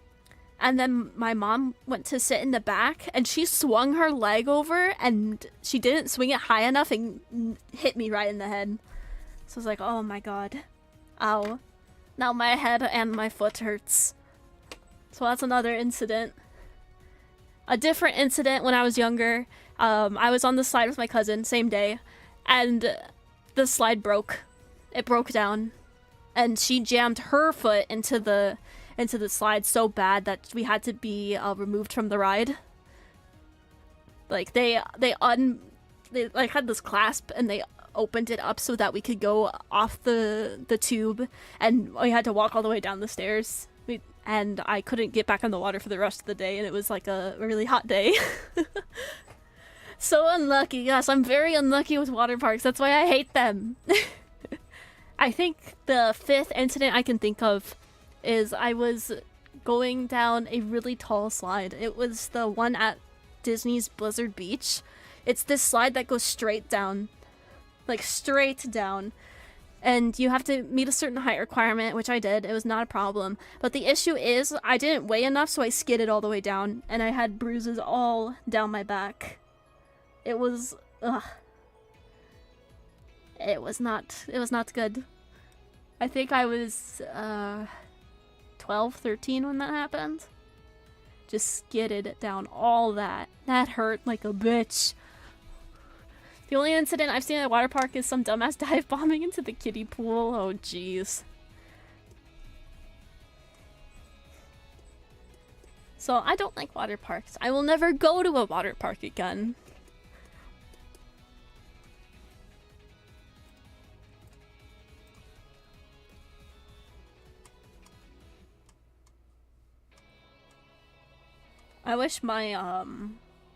and then my mom went to sit in the back, and she swung her leg over, and she didn't swing it high enough and hit me right in the head. So I was like, oh my god. Ow. Now my head and my foot hurts. So that's another incident. a different incident when I was younger. I was on the slide with my cousin, same day, and the slide broke. It broke down, and she jammed her foot into the slide so bad that we had to be removed from the ride. Like they like had this clasp and they opened it up so that we could go off the tube, and we had to walk all the way down the stairs. And I couldn't get back on the water for the rest of the day, and it was like a really hot day. So unlucky. Yes, I'm very unlucky with water parks. That's why I hate them. I think the 5th incident I can think of is I was going down a really tall slide. It was the one at Disney's Blizzard Beach. It's this slide that goes straight down. Like, straight down. And you have to meet a certain height requirement, which I did. It was not a problem. But the issue is, I didn't weigh enough, so I skidded all the way down. And I had bruises all down my back. It was... ugh. It was not good. I think I was 12, 13 when that happened. Just skidded down all that. That hurt like a bitch. The only incident I've seen at a water park is some dumbass dive bombing into the kiddie pool. Oh jeez. So I don't like water parks. I will never go to a water park again. I wish my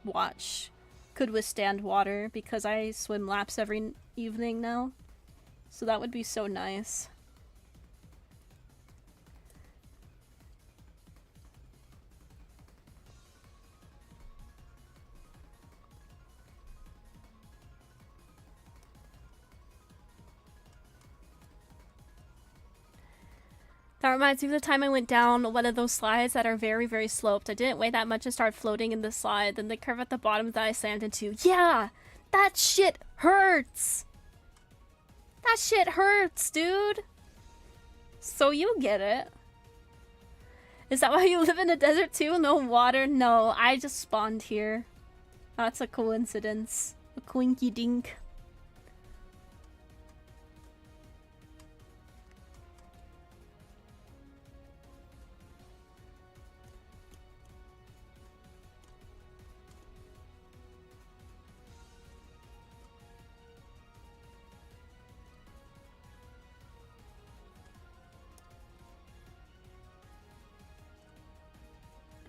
watch could withstand water, because I swim laps every evening now. So that would be so nice. That reminds me of the time I went down one of those slides that are very, very sloped. I didn't weigh that much and started floating in the slide. Then the curve at the bottom that I slammed into. Yeah! That shit hurts! That shit hurts, dude! So you get it. Is that why you live in a desert too? No water? No, I just spawned here. That's a coincidence. A quinky dink.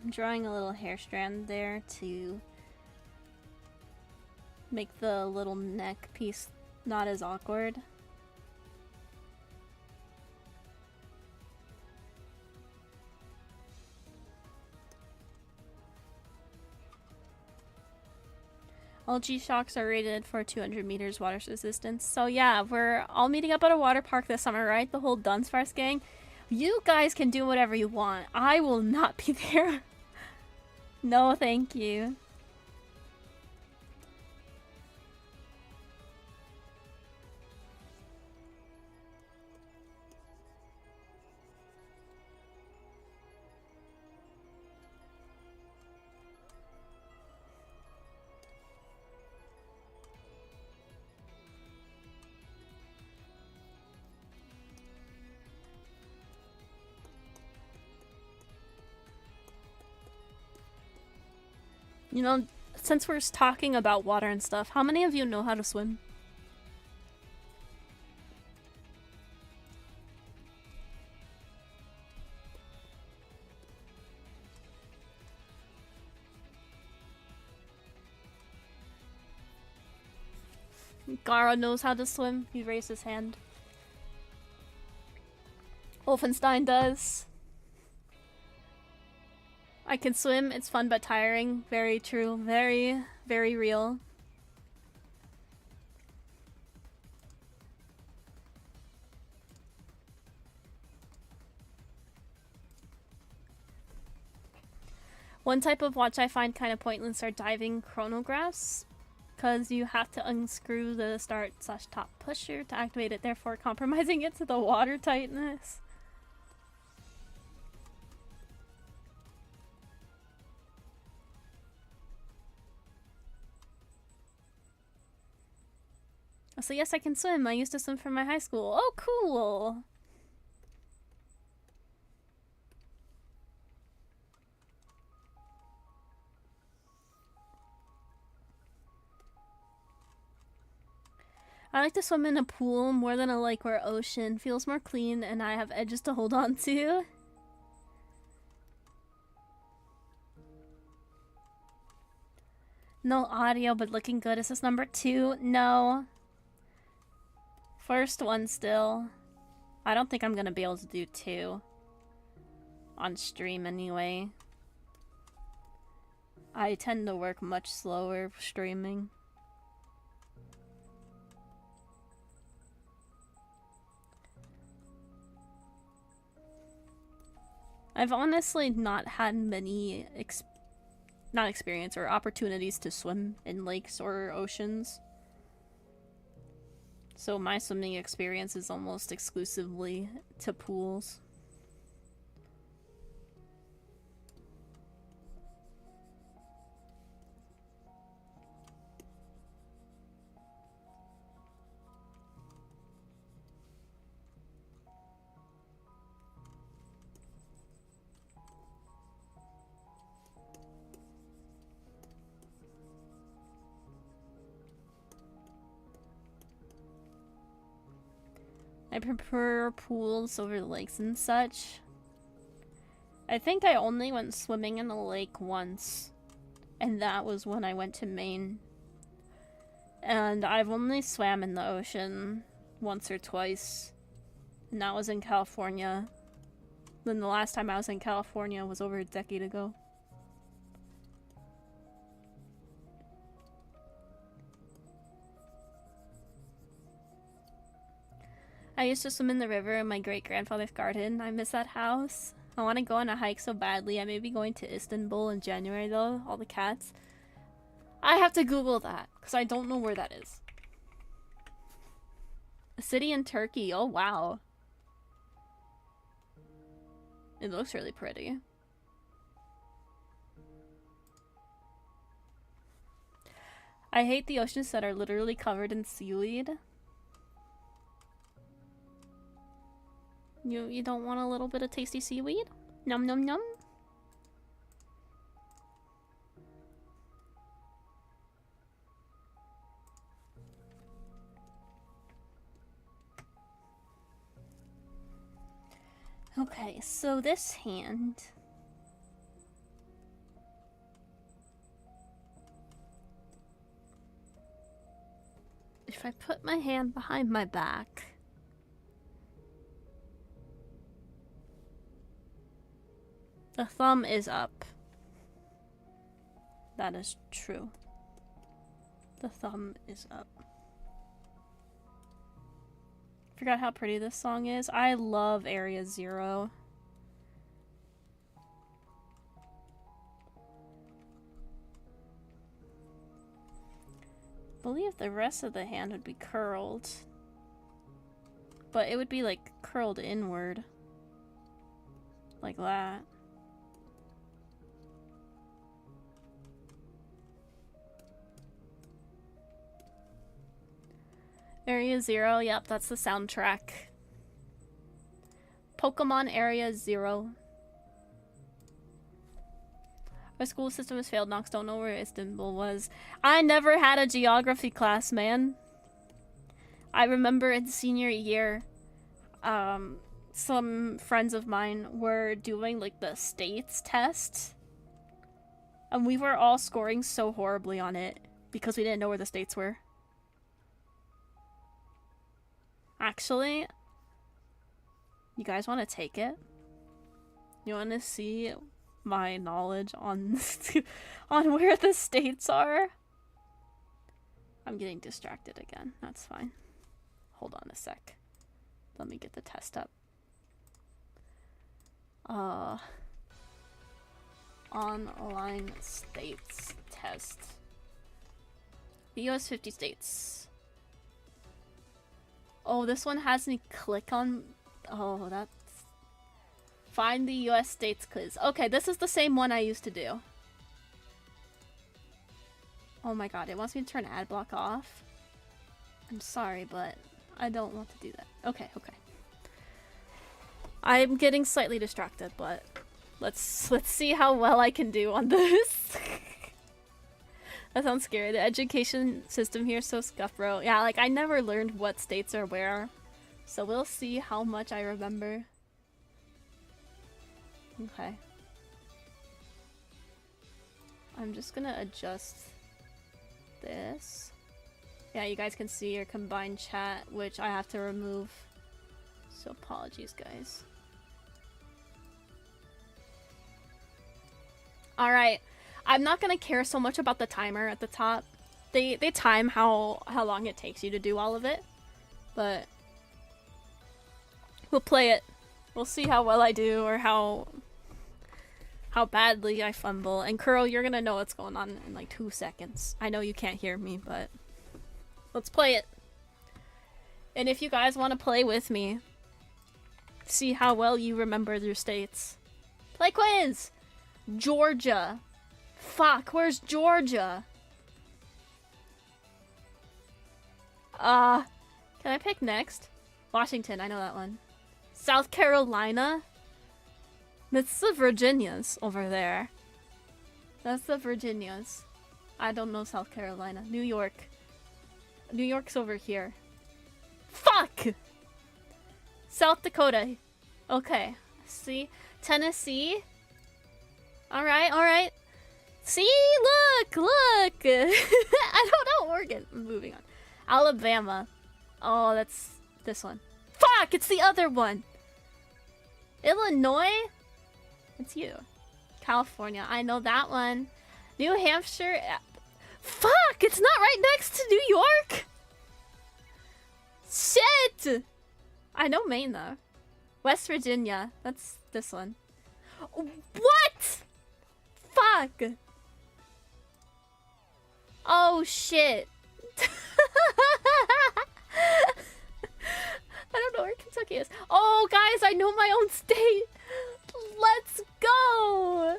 I'm drawing a little hair strand there to make the little neck piece not as awkward. All G-Shocks are rated for 200 meters water resistance. So yeah, we're all meeting up at a water park this summer, right? The whole Dunsparce gang. You guys can do whatever you want. I will not be there. No, thank you. You know, since we're talking about water and stuff, how many of you know how to swim? Gara knows how to swim. He raised his hand. Wolfenstein does. I can swim. It's fun but tiring. Very true. Very, very real. One type of watch I find kind of pointless are diving chronographs, because you have to unscrew the start/top pusher to activate it, therefore compromising it to the water tightness. So yes, I can swim. I used to swim from my high school. Oh, cool! I like to swim in a pool more than a lake or ocean. Feels more clean and I have edges to hold on to. No audio, but looking good. Is this number 2? No. First one still. I don't think I'm gonna be able to do 2. On stream anyway. I tend to work much slower streaming. I've honestly not had many not experience or opportunities to swim in lakes or oceans. So my swimming experience is almost exclusively to pools. I prefer pools over lakes and such. I think I only went swimming in a lake once, and that was when I went to Maine. And I've only swam in the ocean once or twice, and that was in California. Then the last time I was in California was over a decade ago. I used to swim in the river in my great-grandfather's garden. I miss that house. I want to go on a hike so badly. I may be going to Istanbul in January though. All the cats. I have to Google that, because I don't know where that is. A city in Turkey. Oh, wow. It looks really pretty. I hate the oceans that are literally covered in seaweed. You don't want a little bit of tasty seaweed? Num num num. Okay, so this hand. If I put my hand behind my back. The thumb is up. That is true. The thumb is up. Forgot how pretty this song is. I love Area Zero. I believe the rest of the hand would be curled. But it would be like curled inward. Like that. Area Zero, yep, that's the soundtrack. Pokemon Area Zero. Our school system has failed. Nox don't know where Istanbul was. I never had a geography class, man. I remember in senior year, some friends of mine were doing like the states test. And we were all scoring so horribly on it because we didn't know where the states were. Actually, you guys want to take it? You want to see my knowledge on on where the states are? I'm getting distracted again. That's fine. Hold on a sec. Let me get the test up. Online states test. The US 50 states. Oh, this one has me click on... Oh, that's... Find the US states quiz. Okay, this is the same one I used to do. Oh my god, it wants me to turn ad block off. I'm sorry, but I don't want to do that. Okay, okay. I'm getting slightly distracted, but let's see how well I can do on this. That sounds scary. The education system here is so scuff, bro. Yeah, like I never learned what states are where. So we'll see how much I remember. Okay. I'm just gonna adjust this. Yeah, you guys can see your combined chat, which I have to remove. So apologies, guys. Alright. I'm not gonna care so much about the timer at the top. They time how long it takes you to do all of it. But we'll play it. We'll see how well I do or how badly I fumble. And Kuro, you're gonna know what's going on in like 2 seconds. I know you can't hear me, but let's play it. And if you guys want to play with me, see how well you remember your states. Play quiz! Georgia. Fuck, where's Georgia? Can I pick next? Washington, I know that one. South Carolina? That's the Virginias over there. That's the Virginias. I don't know South Carolina. New York. New York's over here. Fuck! South Dakota. Okay. See? Tennessee? Alright, alright. See? Look! Look! I don't know Oregon. Moving on. Alabama. Oh, that's this one. Fuck! It's the other one! Illinois? It's you. California. I know that one. New Hampshire. Fuck! It's not right next to New York! Shit! I know Maine, though. West Virginia. That's this one. What?! Fuck! Oh, shit. I don't know where Kentucky is. Oh, guys, I know my own state. Let's go.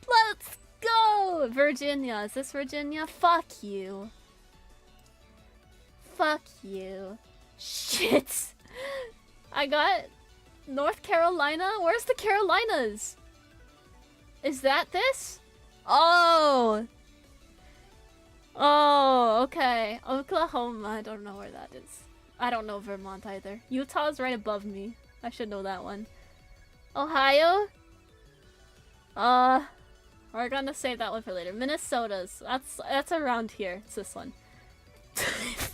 Let's go. Virginia. Is this Virginia? Fuck you. Fuck you. Shit. I got North Carolina. Where's the Carolinas? Is that this? Oh. Oh, okay. Oklahoma. I don't know where that is. I don't know Vermont either. Utah's right above me. I should know that one. Ohio? We're gonna save that one for later. Minnesota's. That's around here. It's this one.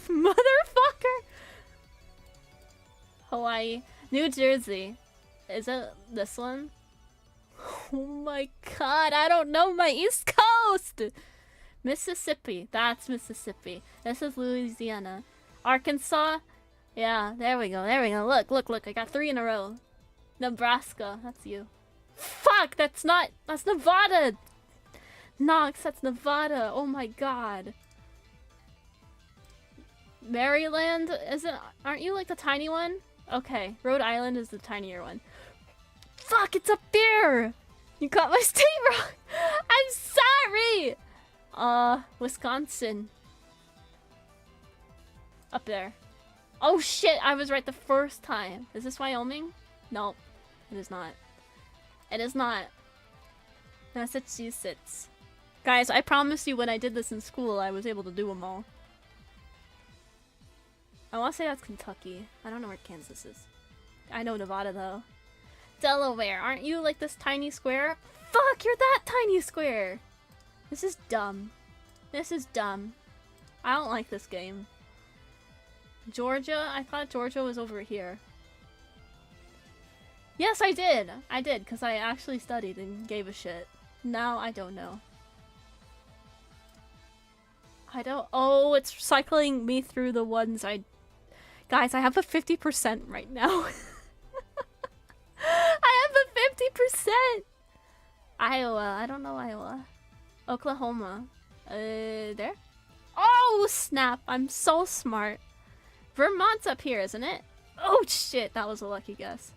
Motherfucker! Hawaii. New Jersey. Is it this one? Oh my god, I don't know my East Coast! Mississippi. That's Mississippi. This is Louisiana. Arkansas. Yeah, there we go. There we go. Look, look, look. I got 3 in a row. Nebraska. That's you. Fuck! That's not... That's Nevada! Nox, that's Nevada. Oh my god. Maryland? Aren't you like the tiny one? Okay. Rhode Island is the tinier one. Fuck! It's up there! You got my state wrong! I'm sorry! Wisconsin. Up there. Oh shit, I was right the first time. Is this Wyoming? Nope. It is not. It is not. Massachusetts. Guys, I promise you when I did this in school, I was able to do them all. I want to say that's Kentucky. I don't know where Kansas is. I know Nevada though. Delaware. Aren't you like this tiny square? Fuck, you're that tiny square! This is dumb. This is dumb. I don't like this game. Georgia? I thought Georgia was over here. Yes, I did! I did, because I actually studied and gave a shit. Now I don't know. I don't... Oh, it's cycling me through the ones I... Guys, I have a 50% right now. I have a 50%! Iowa. I don't know Iowa. Oklahoma. There? Oh, snap! I'm so smart. Vermont's up here, isn't it? Oh, shit! That was a lucky guess.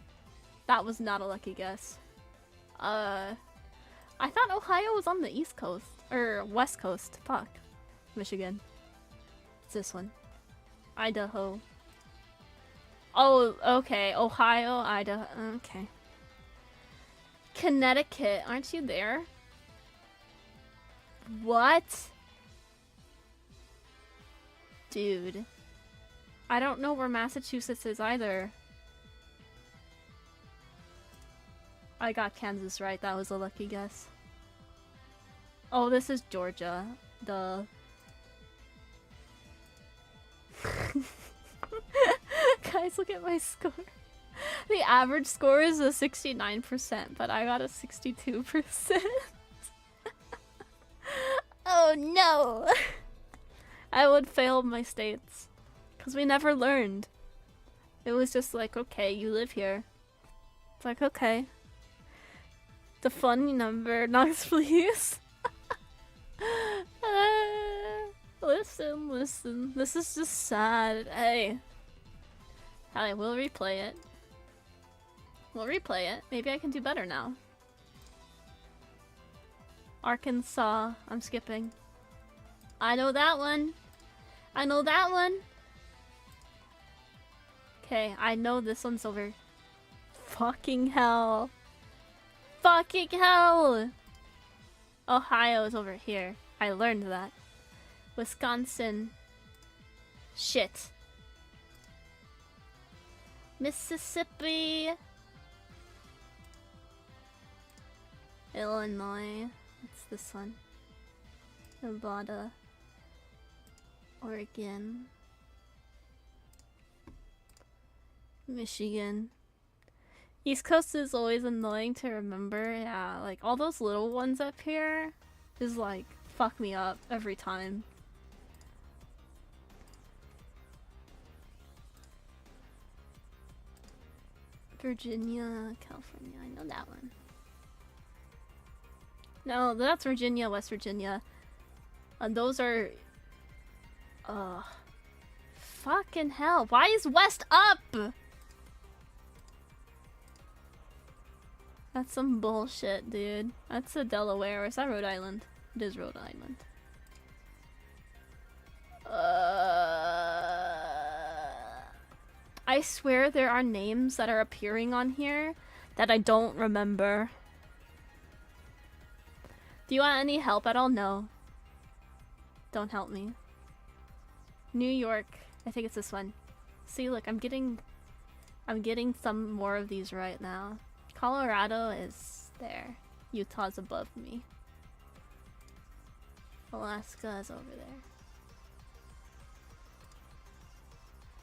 That was not a lucky guess. I thought Ohio was on the East Coast. Or West Coast. Fuck. Michigan. It's this one. Idaho. Oh, okay. Ohio, Idaho. Okay. Connecticut. Aren't you there? What? Dude. I don't know where Massachusetts is either. I got Kansas right. That was a lucky guess. Oh, this is Georgia. Duh. Guys, look at my score. The average score is a 69%, but I got a 62%. Oh no! I would fail my states. Because we never learned. It was just like, okay, you live here. It's like, okay. The funny number, Nox, please. Listen. This is just sad. Hey. Hey, we'll replay it. We'll replay it. Maybe I can do better now. Arkansas. I'm skipping. I know that one. I know that one. Okay, I know this one's over. Fucking hell. Fucking hell! Ohio is over here. I learned that. Wisconsin. Shit. Mississippi. Illinois. What's this one? Nevada. Oregon. Michigan. East Coast is always annoying to remember. Yeah, like all those little ones up here is like fuck me up every time. Virginia, California. I know that one. No, that's Virginia, West Virginia. And those are... fucking hell. Why is West up? That's some bullshit, dude. That's a Delaware. Or is that Rhode Island? It is Rhode Island. I swear there are names that are appearing on here that I don't remember. Do you want any help at all? No. Don't help me. New York. I think it's this one. See, look, I'm getting some more of these right now. Colorado is there. Utah's above me. Alaska is over there.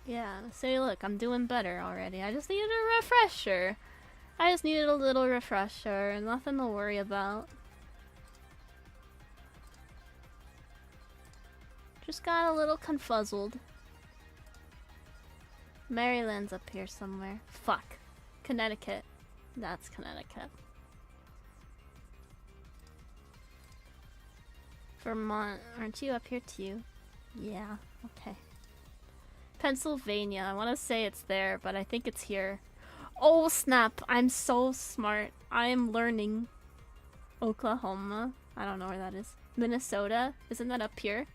Yeah, see, look, I'm doing better already. I just needed a refresher. I just needed a little refresher. Nothing to worry about. Just got a little confuzzled. Maryland's up here somewhere. Fuck. Connecticut. That's Connecticut. Vermont. Aren't you up here too? Yeah. Okay. Pennsylvania. I want to say it's there, but I think it's here. Oh snap. I'm so smart. I am learning. Oklahoma. I don't know where that is. Minnesota. Isn't that up here?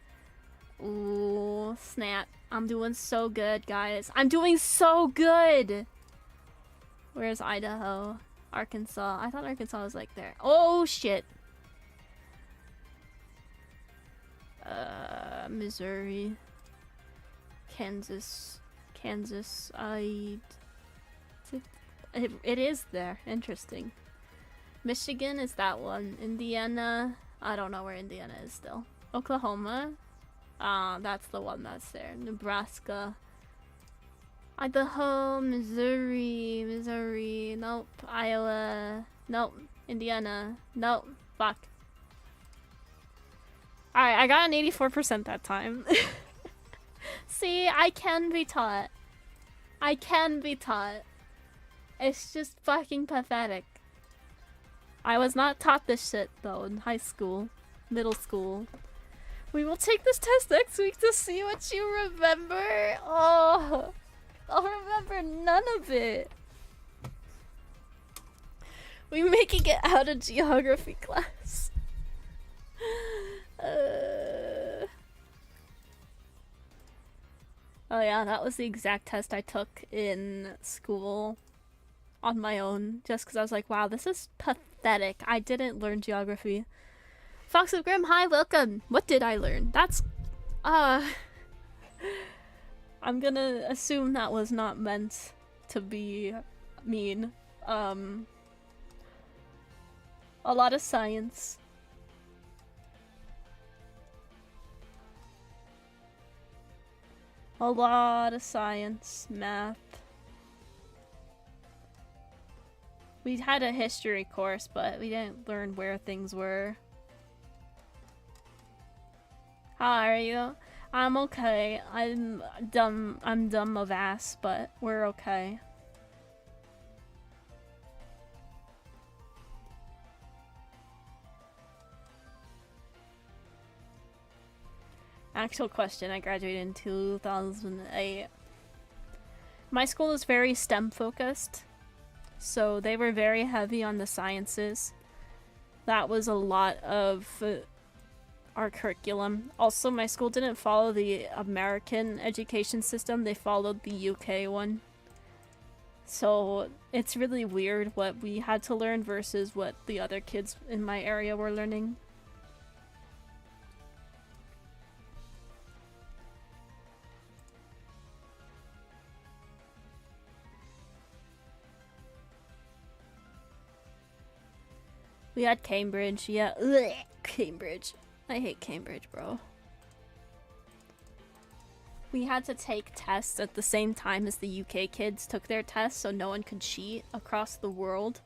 Ooh, snap. I'm doing so good, guys. I'm doing so good! Where's Idaho? Arkansas. I thought Arkansas was like there. Oh, shit. Missouri. Kansas. It is there. Interesting. Michigan is that one. Indiana. I don't know where Indiana is still. Oklahoma. That's the one that's there. Nebraska. Idaho, Missouri, nope. Iowa, nope. Indiana, nope. Fuck. Alright, I got an 84% that time. See, I can be taught. I can be taught. It's just fucking pathetic. I was not taught this shit, though, in high school. Middle school. We will take this test next week to see what you remember. Oh, I'll remember none of it. We making it out of geography class. Oh yeah, that was the exact test I took in school on my own, just because I was like, wow, this is pathetic. I didn't learn geography. Fox of Grimm, hi, welcome. What did I learn? That's, uh, I'm gonna assume that was not meant to be mean. A lot of science. A lot of science, math. We had a history course, but we didn't learn where things were. How are you? I'm okay. I'm dumb of ass, but we're okay. Actual question, I graduated in 2008. My school is very STEM focused, so they were very heavy on the sciences. That was a lot of our curriculum. Also, my school didn't follow the American education system, they followed the UK one. So it's really weird what we had to learn versus what the other kids in my area were learning. We had Cambridge, yeah. Ugh, Cambridge. I hate Cambridge, bro. We had to take tests at the same time as the UK kids took their tests, so no one could cheat across the world.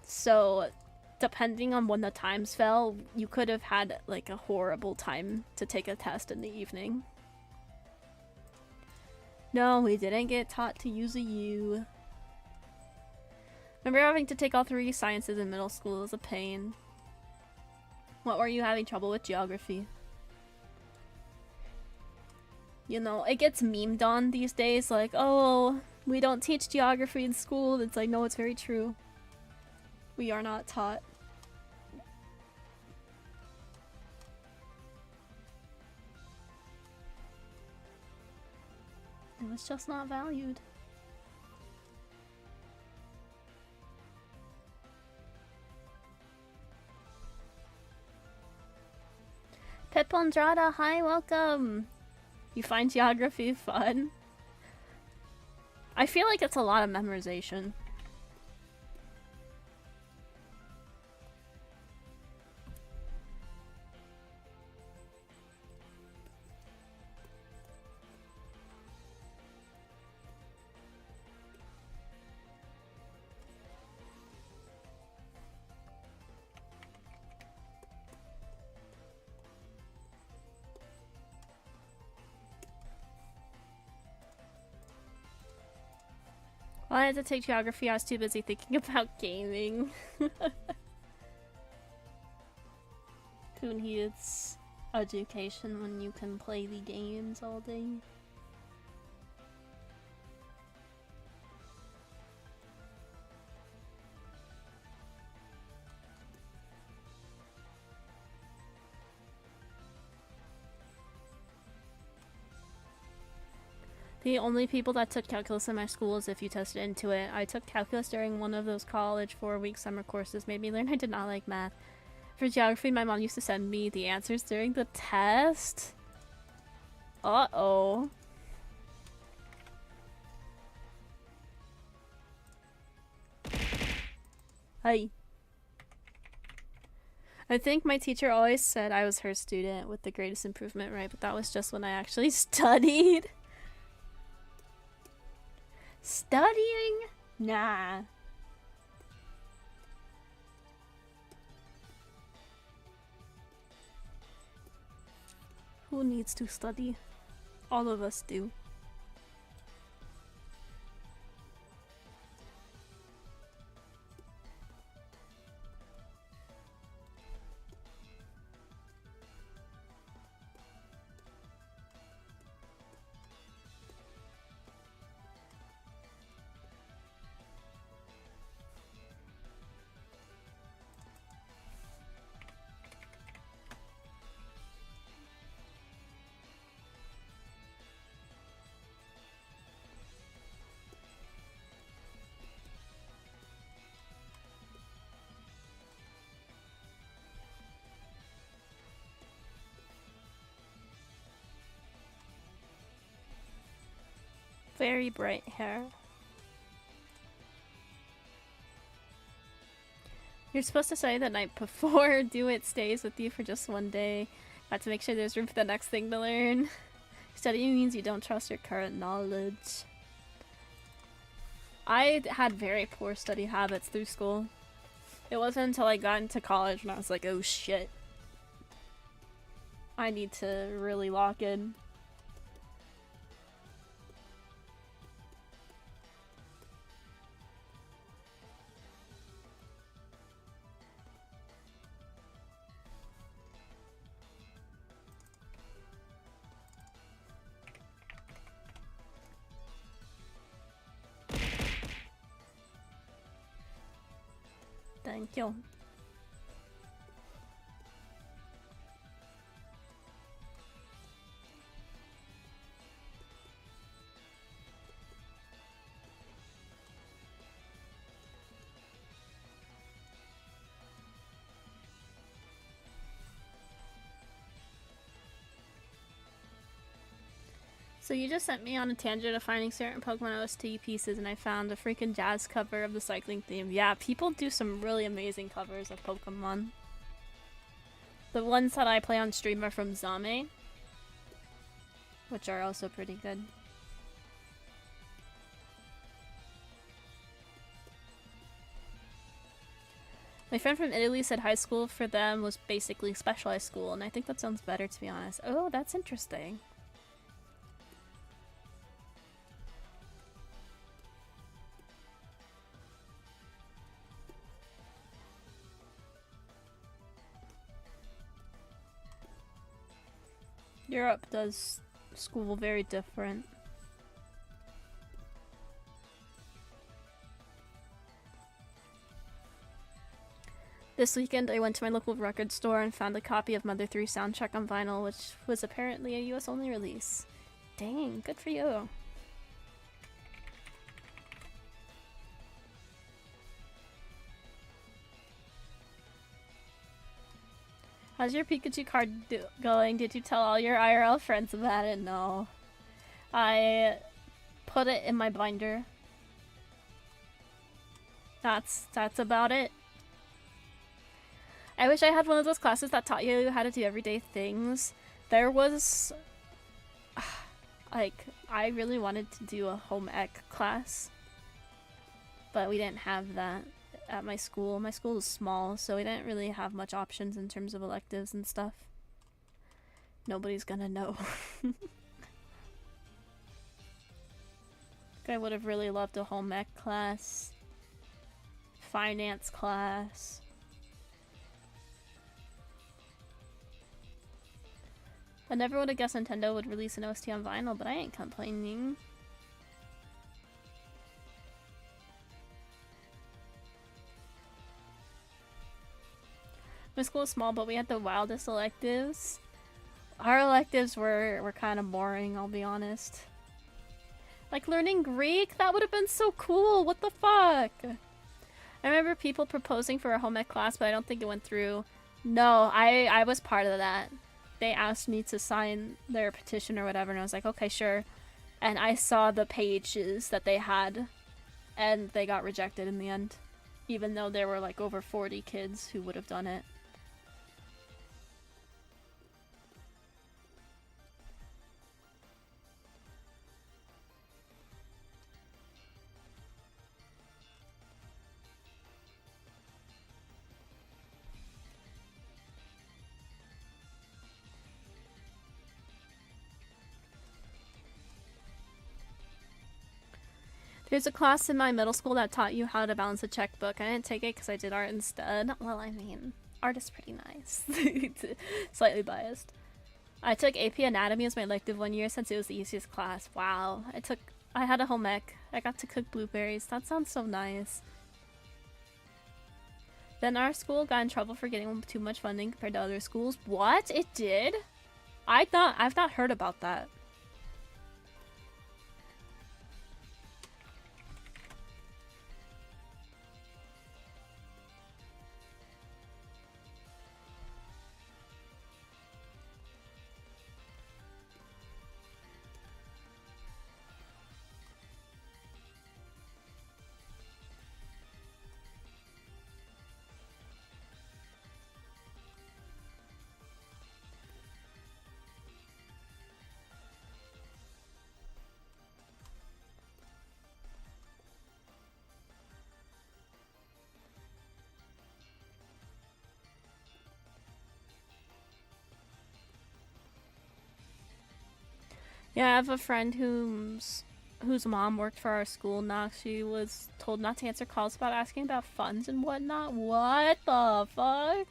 So, depending on when the times fell, you could have had like a horrible time to take a test in the evening. No, we didn't get taught to use a U. Remember having to take all 3 sciences in middle school? It was a pain. What were you having trouble with? Geography. You know, it gets memed on these days, like, oh, we don't teach geography in school. It's like, no, it's very true. We are not taught. It was just not valued. Pip Andrada, hi, welcome! You find geography fun? I feel like it's a lot of memorization. Well, I had to take geography, I was too busy thinking about gaming. Who needs education when you can play the games all day? The only people that took calculus in my school is if you tested into it. I took calculus during one of those college 4-week summer courses. Made me learn I did not like math. For geography, my mom used to send me the answers during the test. Uh-oh. Hi. I think my teacher always said I was her student with the greatest improvement, right? But that was just when I actually studied. Studying? Nah. Who needs to study? All of us do. Very bright hair. You're supposed to study the night before. Do it stays with you for just one day. Got to make sure there's room for the next thing to learn. Studying means you don't trust your current knowledge. I had very poor study habits through school. It wasn't until I got into college when I was like, oh shit. I need to really lock in. Thank you. So you just sent me on a tangent of finding certain Pokemon OST pieces, and I found a freaking jazz cover of the cycling theme. Yeah, people do some really amazing covers of Pokemon. The ones that I play on stream are from Zame, which are also pretty good. My friend from Italy said high school for them was basically specialized school, and I think that sounds better, to be honest. Oh, that's interesting. Europe does school very different. This weekend I went to my local record store and found a copy of Mother 3 soundtrack on vinyl, which was apparently a US only release. Dang, good for you. How's your Pikachu card going? Did you tell all your IRL friends about it? No. I put it in my binder. That's about it. I wish I had one of those classes that taught you how to do everyday things. There was... like, I really wanted to do a home ec class. But we didn't have that at my school. My school is small, so we didn't really have much options in terms of electives and stuff. Nobody's gonna know. I would have really loved a home ec class. Finance class. I never would have guessed Nintendo would release an OST on vinyl, but I ain't complaining. My school is small, but we had the wildest electives. Our electives were kind of boring, I'll be honest. Like learning Greek? That would have been so cool! What the fuck? I remember people proposing for a home ec class, but I don't think it went through. No, I was part of that. They asked me to sign their petition or whatever, and I was like, okay, sure. And I saw the pages that they had, and they got rejected in the end. Even though there were like over 40 kids who would have done it. There's a class in my middle school that taught you how to balance a checkbook. I didn't take it because I did art instead. Well, I mean, art is pretty nice. Slightly biased. I took AP Anatomy as my elective one year since it was the easiest class. Wow. I had a home ec. I got to cook blueberries. That sounds so nice. Then our school got in trouble for getting too much funding compared to other schools. What? It did? I've not heard about that. Yeah, I have a friend whose mom worked for our school. Knox. She was told not to answer calls about asking about funds and whatnot. What the fuck?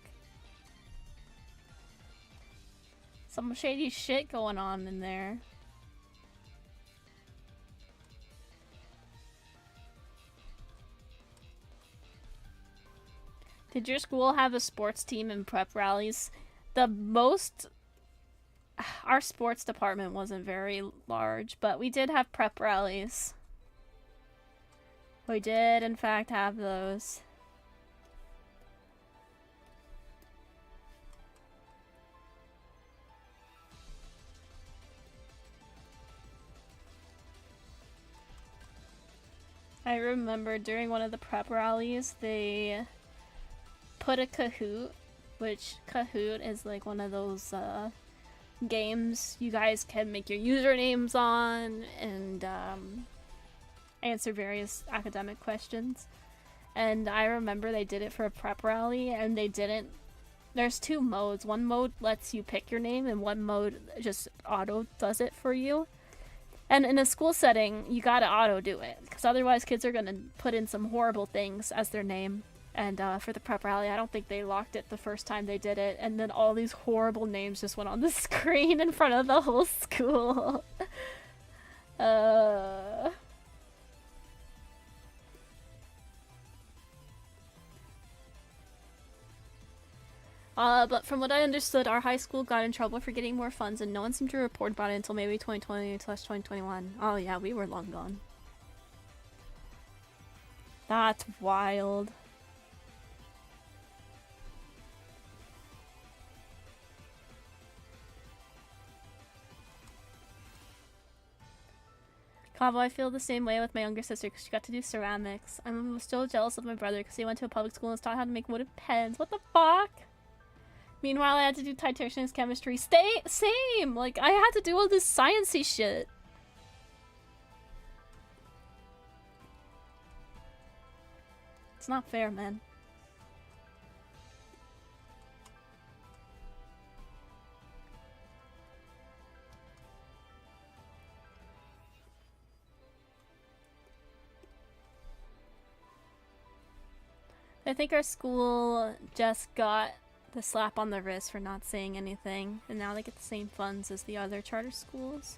Some shady shit going on in there. Did your school have a sports team and prep rallies? Our sports department wasn't very large, but we did have prep rallies. We did, in fact, have those. I remember during one of the prep rallies, they put a Kahoot, which Kahoot is like one of those games you guys can make your usernames on and answer various academic questions. And I remember they did it for a prep rally, and they didn't. There's two modes. One mode lets you pick your name, and one mode just auto does it for you. And in a school setting, you gotta auto do it, because otherwise kids are gonna put in some horrible things as their name. And for the prep rally, I don't think they locked it the first time they did it, and then all these horrible names just went on the screen in front of the whole school. But from what I understood, our high school got in trouble for getting more funds, and no one seemed to report about it until maybe 2020/2021. Oh yeah, we were long gone. That's wild. Cabo, I feel the same way with my younger sister because she got to do ceramics. I'm still jealous of my brother because he went to a public school and was taught how to make wooden pens. What the fuck? Meanwhile, I had to do titanium chemistry. Same! Like, I had to do all this sciencey shit. It's not fair, man. I think our school just got the slap on the wrist for not saying anything, and now they get the same funds as the other charter schools.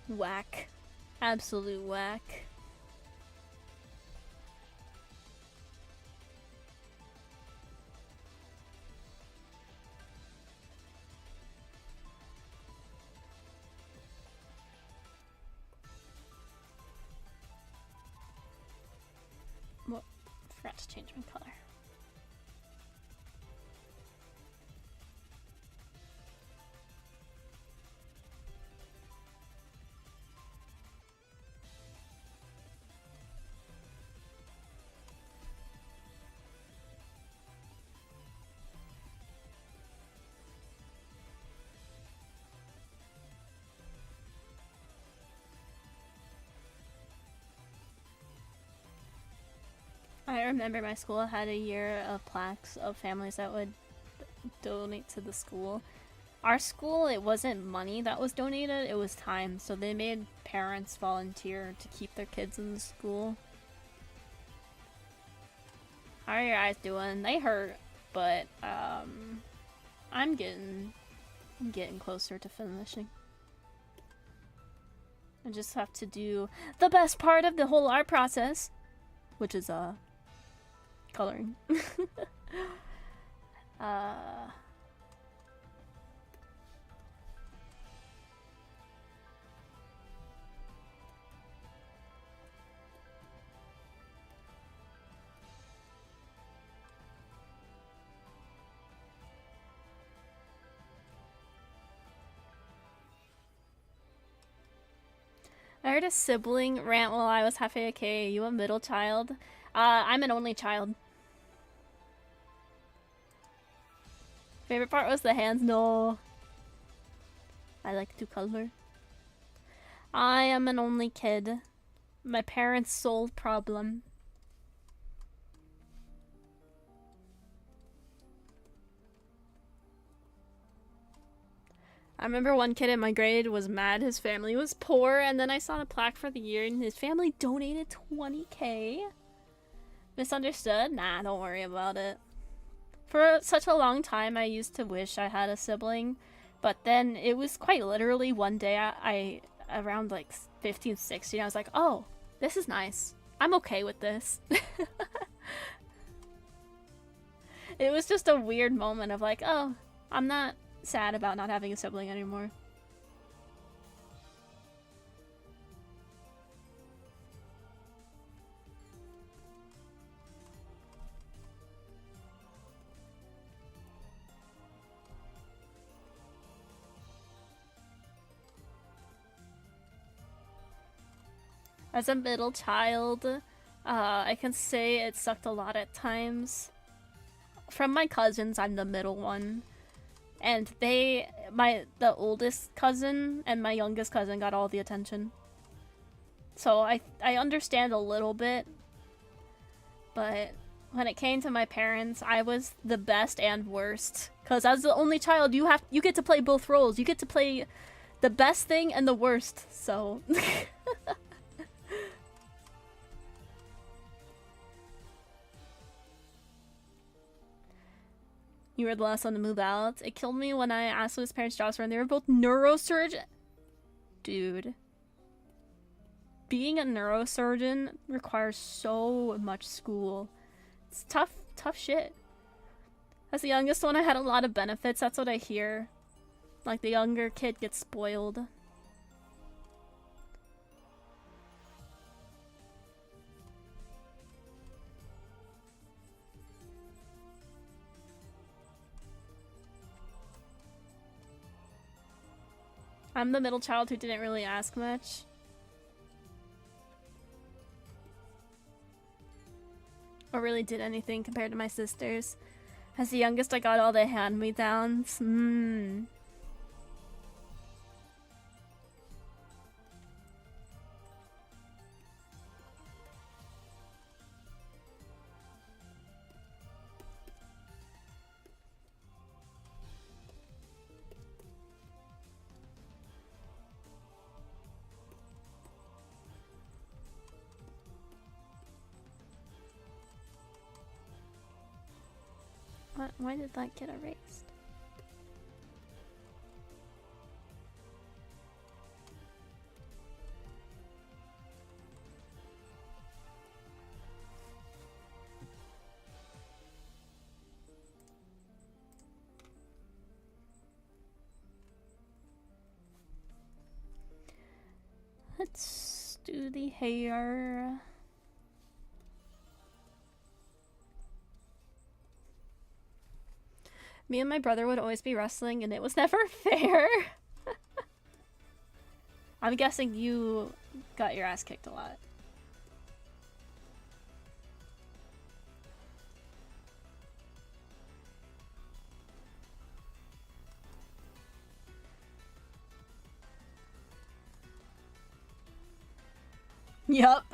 Whack. Absolute whack. What? Forgot to change my color. I remember my school had a year of plaques of families that would donate to the school. Our school, it wasn't money that was donated, it was time. So they made parents volunteer to keep their kids in the school. How are your eyes doing? They hurt, but I'm getting closer to finishing. I just have to do the best part of the whole art process, which is coloring. I heard a sibling rant while I was half AFK. Are you a middle child? I'm an only child. Favorite part was the hands. No. I like to color. I am an only kid. My parents' sole problem. I remember one kid in my grade was mad his family was poor, and then I saw a plaque for the year and his family donated 20K. Misunderstood? Nah, don't worry about it. For such a long time, I used to wish I had a sibling, but then it was quite literally one day I around like 15, 16, I was like, oh, this is nice. I'm okay with this. It was just a weird moment of like, oh, I'm not sad about not having a sibling anymore. As a middle child, I can say it sucked a lot at times. From my cousins, I'm the middle one. And the oldest cousin and my youngest cousin got all the attention. So I understand a little bit. But when it came to my parents, I was the best and worst. Because as the only child, you get to play both roles. You get to play the best thing and the worst, so... You were the last one to move out. It killed me when I asked what his parents' jobs were, and they were both neurosurgeon. Dude. Being a neurosurgeon requires so much school. It's tough shit. As the youngest one, I had a lot of benefits. That's what I hear. Like, the younger kid gets spoiled. I'm the middle child who didn't really ask much. Or really did anything compared to my sisters. As the youngest, I got all the hand-me-downs. Why did that get erased? Let's do the hair. Me and my brother would always be wrestling, and it was never fair. I'm guessing you got your ass kicked a lot. Yup.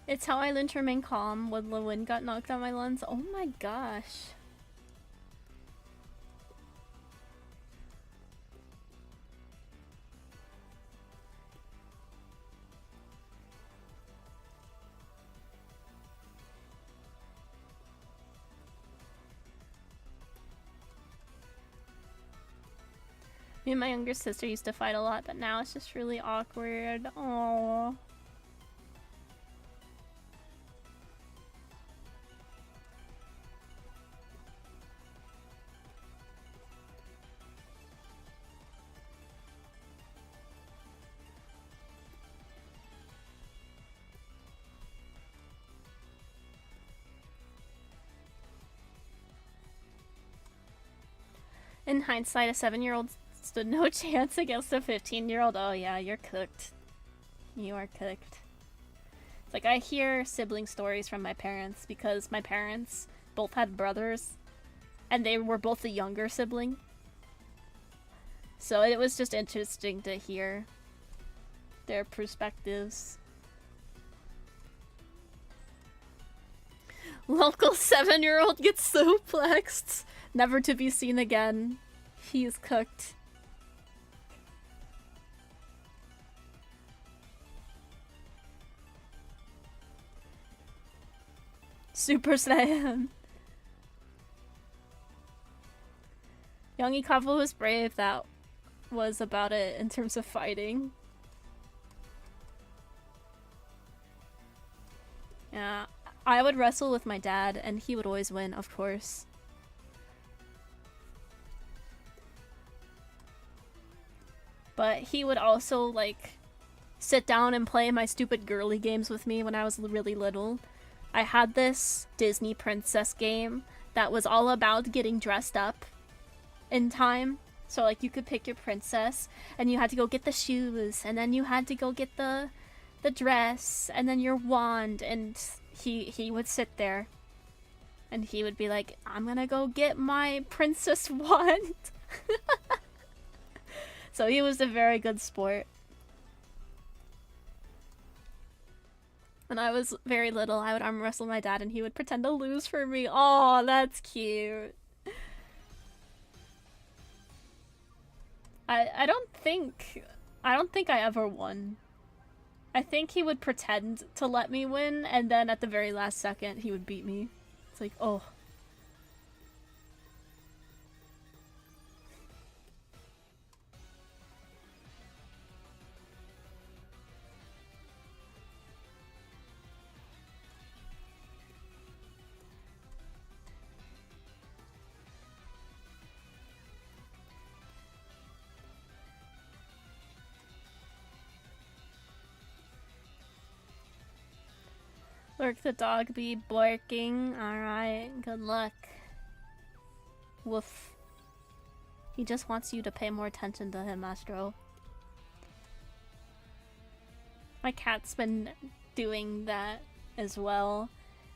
It's how I learned to remain calm when the wind got knocked out my lungs. Oh my gosh. Me and my younger sister used to fight a lot, but now it's just really awkward. Aww. In hindsight, a 7-year-old stood no chance against a 15-year-old. Oh yeah, you're cooked. You are cooked. Like, I hear sibling stories from my parents because my parents both had brothers, and they were both the younger sibling. So it was just interesting to hear their perspectives. Local 7-year-old gets suplexed, never to be seen again. He is cooked. Super Saiyan. Young Ikawa was brave. That was about it in terms of fighting. Yeah, I would wrestle with my dad, and he would always win, of course. But he would also, like, sit down and play my stupid girly games with me when I was really little. I had this Disney princess game that was all about getting dressed up in time. So, like, you could pick your princess, and you had to go get the shoes, and then you had to go get the dress, and then your wand, and he would sit there, and he would be like, I'm gonna go get my princess wand. So he was a very good sport. When I was very little, I would arm wrestle my dad, and he would pretend to lose for me. Oh, that's cute. I don't think I ever won. I think he would pretend to let me win, and then at the very last second, he would beat me. It's like, oh. Lurk the dog be barking. Alright, good luck. Woof. He just wants you to pay more attention to him, Astro. My cat's been doing that as well.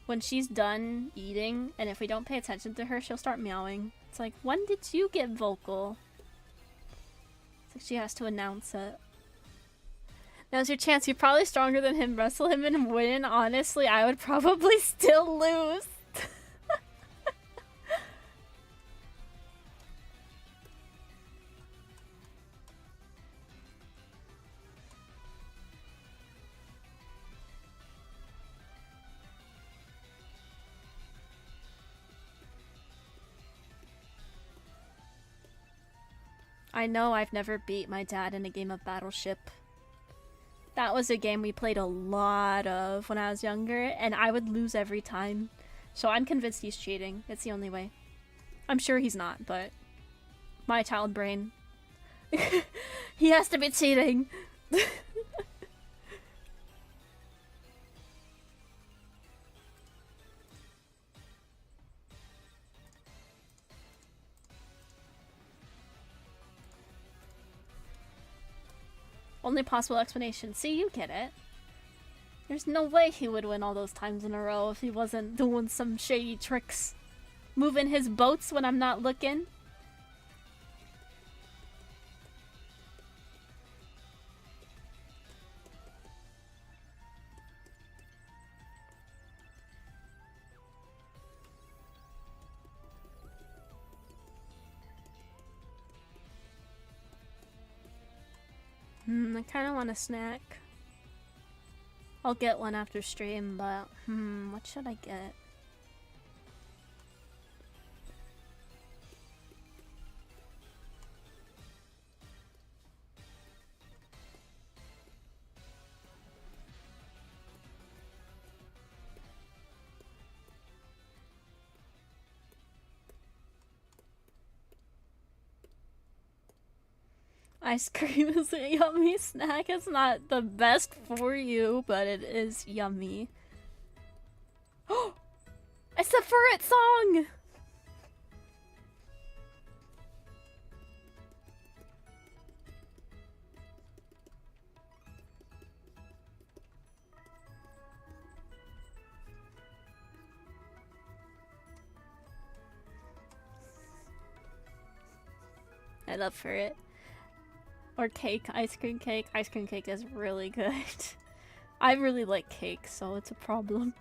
When she's done eating, and if we don't pay attention to her, she'll start meowing. It's like, when did you get vocal? It's like she has to announce it. Now's your chance. You're probably stronger than him. Wrestle him and win. Honestly, I would probably still lose. I know I've never beat my dad in a game of Battleship. That was a game we played a lot of when I was younger, and I would lose every time. So I'm convinced he's cheating. It's the only way. I'm sure he's not, but my child brain. He has to be cheating. Only possible explanation. See, you get it. There's no way he would win all those times in a row if he wasn't doing some shady tricks. Moving his boats when I'm not looking. I kind of want a snack. I'll get one after stream, but what should I get? Ice cream is a yummy snack. It's not the best for you, but it is yummy. Oh! It's the Furret song! I love ferret. Or cake, ice cream cake. Ice cream cake is really good. I really like cake, so it's a problem.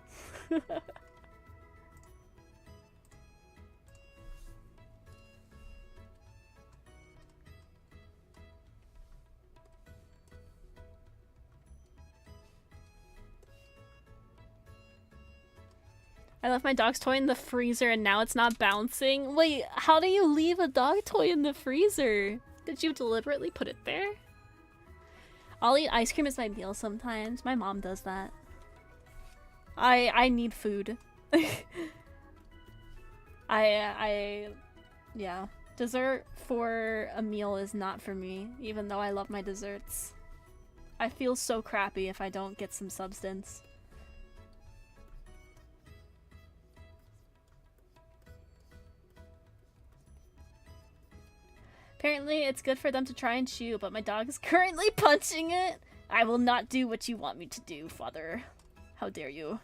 I left my dog's toy in the freezer and now it's not bouncing. Wait, how do you leave a dog toy in the freezer? Did you deliberately put it there? I'll eat ice cream as my meal sometimes. My mom does that. I need food. Yeah. Dessert for a meal is not for me, even though I love my desserts. I feel so crappy if I don't get some substance. Apparently, it's good for them to try and chew, but my dog is currently punching it. I will not do what you want me to do, father. How dare you?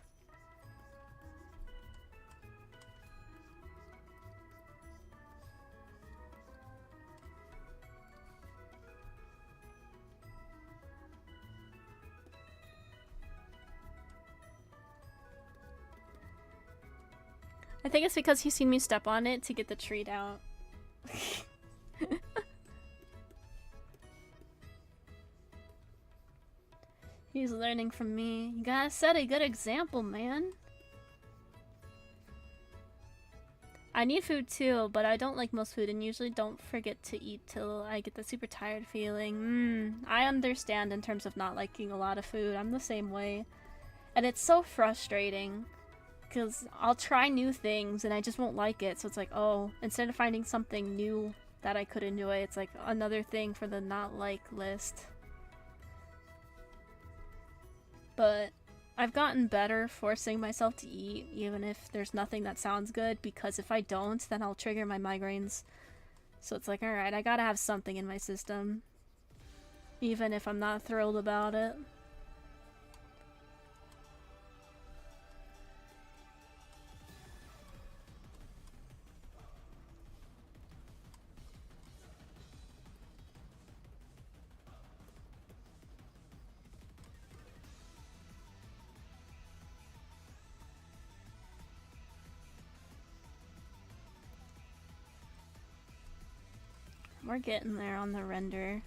I think it's because he's seen me step on it to get the treat out. He's learning from me. You gotta set a good example, man. I need food too, but I don't like most food and usually don't forget to eat till I get the super tired feeling. I understand in terms of not liking a lot of food. I'm the same way. And it's so frustrating because I'll try new things and I just won't like it. So it's like, oh, instead of finding something new that I could enjoy, it's like another thing for the not like list. But I've gotten better forcing myself to eat, even if there's nothing that sounds good, because if I don't, then I'll trigger my migraines. So it's like, alright, I gotta have something in my system, even if I'm not thrilled about it. We're getting there on the render.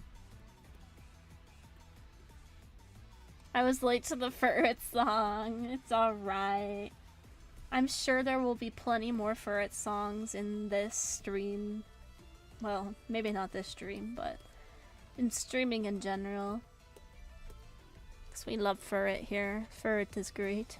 I was late to the ferret song. It's alright. I'm sure there will be plenty more ferret songs in this stream. Well, maybe not this stream, but in streaming in general. Because we love ferret here. Ferret is great.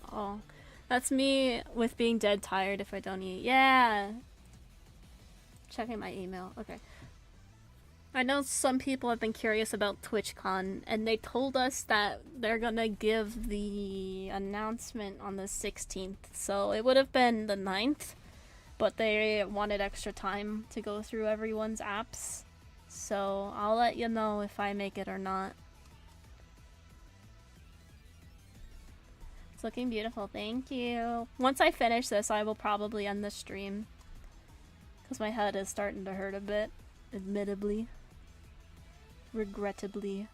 Oh, that's me with being dead tired if I don't eat. Yeah. Checking my email. Okay. I know some people have been curious about TwitchCon, and they told us that they're gonna give the announcement on the 16th, so it would have been the 9th, but they wanted extra time to go through everyone's apps, so I'll let you know if I make it or not. It's looking beautiful, thank you. Once I finish this, I will probably end the stream, because my head is starting to hurt a bit, admittedly. Regrettably.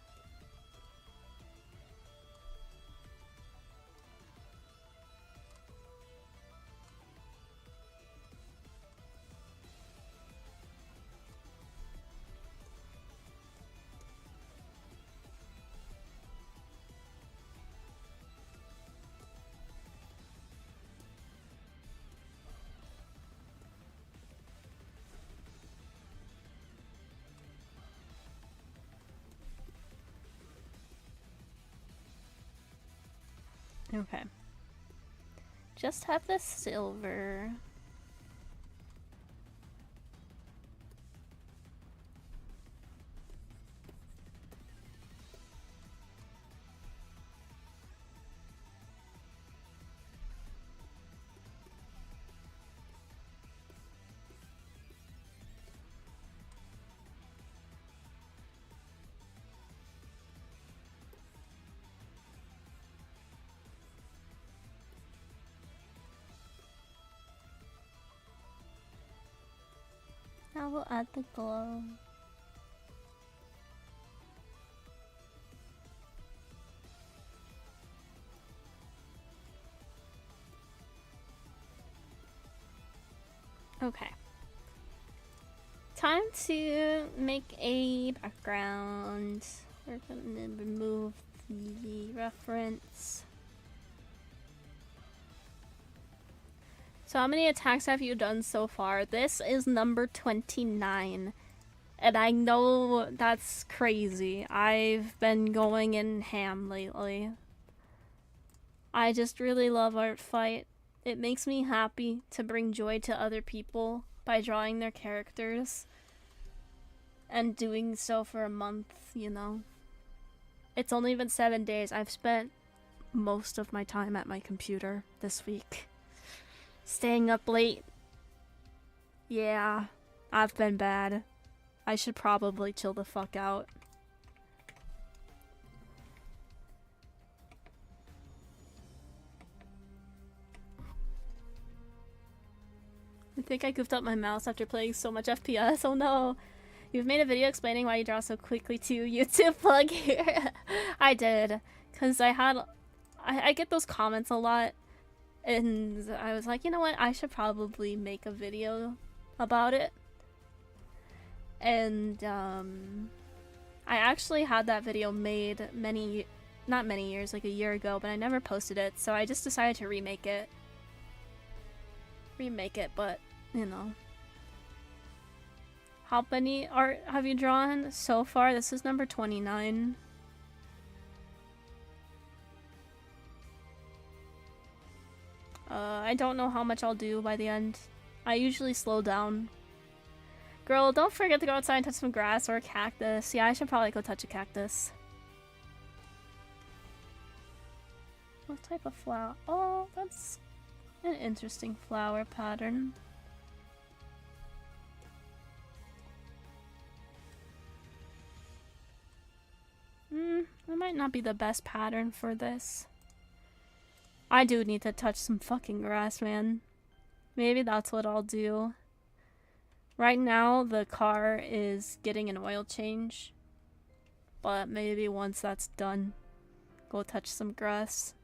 Okay. Just have the silver. I will add the glow. Okay. Time to make a background. We're gonna remove the reference. So how many attacks have you done so far? This is number 29. And I know that's crazy. I've been going in ham lately. I just really love Art Fight. It makes me happy to bring joy to other people by drawing their characters. And doing so for a month, you know. It's only been 7 days. I've spent most of my time at my computer this week. Staying up late. Yeah, I've been bad. I should probably chill the fuck out. I think I goofed up my mouse after playing so much FPS. Oh no. You've made a video explaining why you draw so quickly too. YouTube plug here. I did. Because I get those comments a lot. And I was like, you know what? I should probably make a video about it. And I actually had that video made not many years, like a year ago, but I never posted it. So I just decided to remake it. But, you know. How many art have you drawn so far? This is number 29. I don't know how much I'll do by the end. I usually slow down. Girl, don't forget to go outside and touch some grass or a cactus. Yeah, I should probably go touch a cactus. What type of flower? Oh, that's an interesting flower pattern. That might not be the best pattern for this. I do need to touch some fucking grass, man. Maybe that's what I'll do. Right now, the car is getting an oil change. But maybe once that's done, go touch some grass.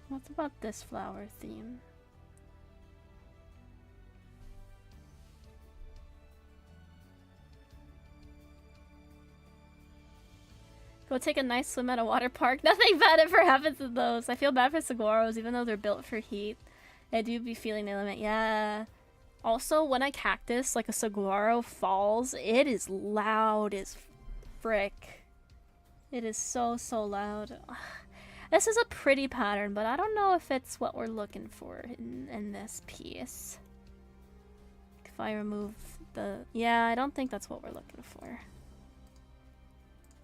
What about this flower theme? Go take a nice swim at a water park. Nothing bad ever happens to those. I feel bad for saguaros, even though they're built for heat. I do be feeling the limit. Yeah. Also, when a cactus, like a saguaro, falls, it is loud as frick. It is so, so loud. This is a pretty pattern, but I don't know if it's what we're looking for in this piece. If I remove the... Yeah, I don't think that's what we're looking for.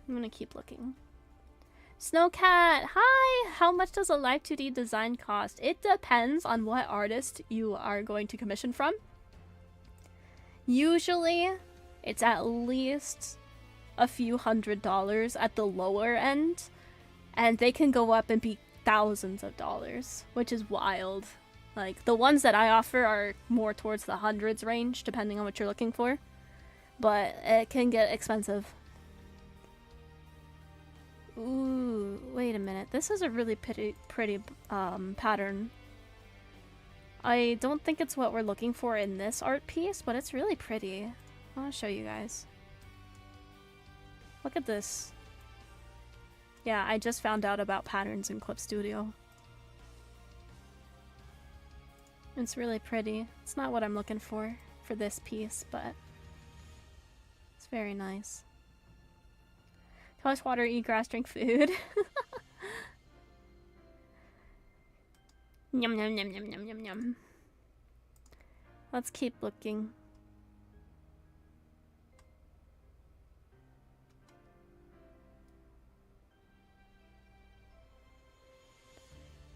I'm gonna keep looking. Snowcat, hi! How much does a live 2D design cost? It depends on what artist you are going to commission from. Usually, it's at least a few $100s at the lower end. And they can go up and be thousands of dollars, which is wild. Like, the ones that I offer are more towards the hundreds range, depending on what you're looking for. But it can get expensive. Ooh, wait a minute. This is a really pretty pattern. I don't think it's what we're looking for in this art piece, but it's really pretty. I want to show you guys. Look at this. Yeah, I just found out about patterns in Clip Studio. It's really pretty. It's not what I'm looking for this piece, but it's very nice. Touch water, eat grass, drink food. Yum yum yum yum yum yum yum. Let's keep looking.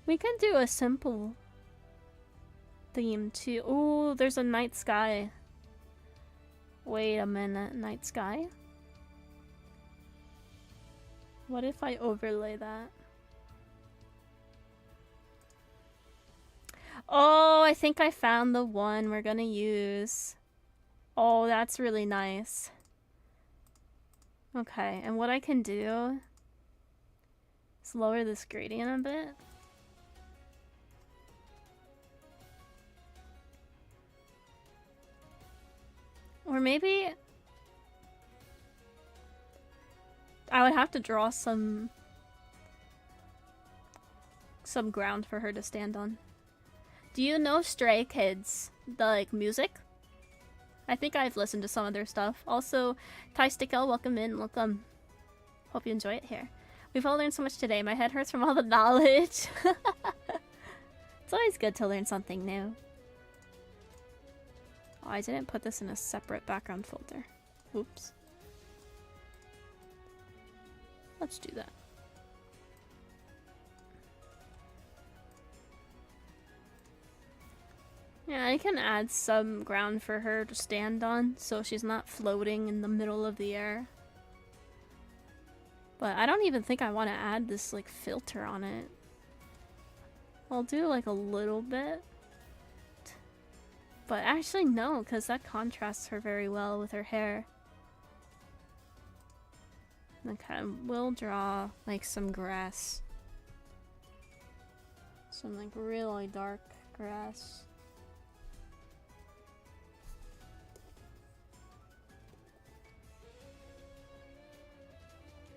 We can do a simple theme too. Ooh, there's a night sky. Wait a minute, night sky? What if I overlay that? Oh, I think I found the one we're gonna use. Oh, that's really nice. Okay, and what I can do is lower this gradient a bit. Or maybe I would have to draw some ground for her to stand on. Do you know Stray Kids, the like music? I think I've listened to some of their stuff. Also, Ty Stickel, welcome in, welcome. Hope you enjoy it here. We've all learned so much today. My head hurts from all the knowledge. It's always good to learn something new. Oh, I didn't put this in a separate background folder. Oops. Let's do that. Yeah, I can add some ground for her to stand on so she's not floating in the middle of the air. But I don't even think I want to add this like filter on it. I'll do like a little bit. But actually no, because that contrasts her very well with her hair. Okay, we'll draw like some grass. Some like really dark grass.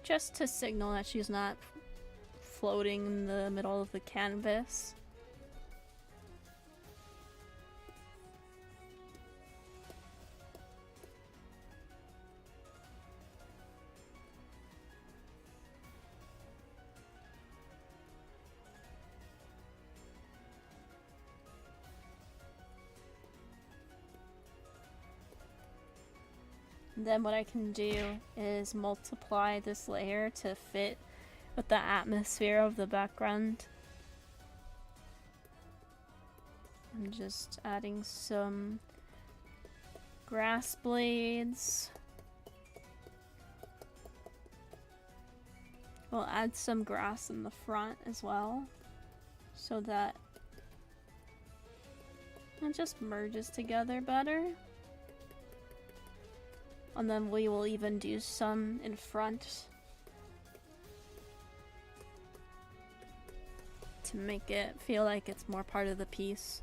Just to signal that she's not floating in the middle of the canvas. Then what I can do is multiply this layer to fit with the atmosphere of the background. I'm just adding some grass blades. We'll add some grass in the front as well, so that it just merges together better. And then we will even do some in front to make it feel like it's more part of the piece.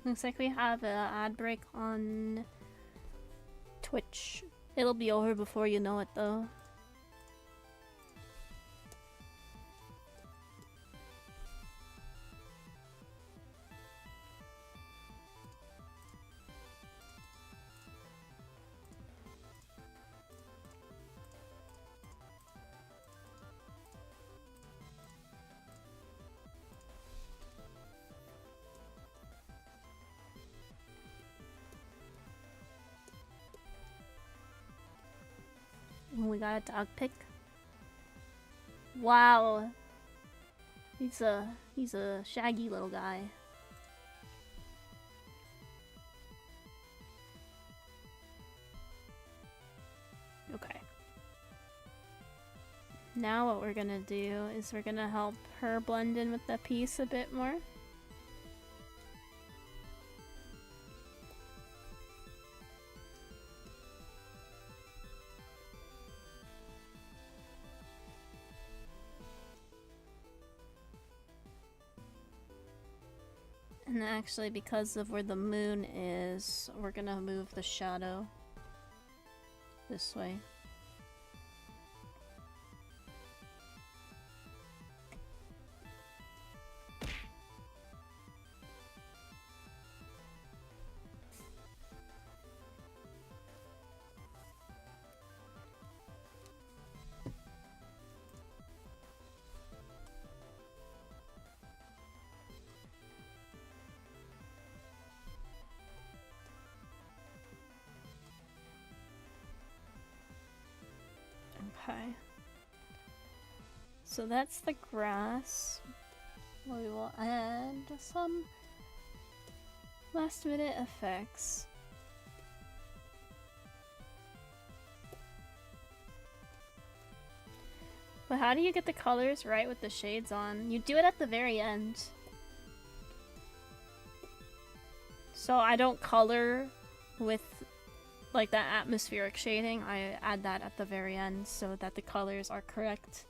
Looks like we have an ad break on Twitch. It'll be over before you know it though. We got a dog pic. Wow. He's a shaggy little guy. Okay. Now what we're gonna do is we're gonna help her blend in with the piece a bit more. And actually, because of where the moon is, we're gonna move the shadow this way. So that's the grass. We will add some last minute effects. But how do you get the colors right with the shades on? You do it at the very end. So I don't color with like that atmospheric shading. I add that at the very end so that the colors are correct.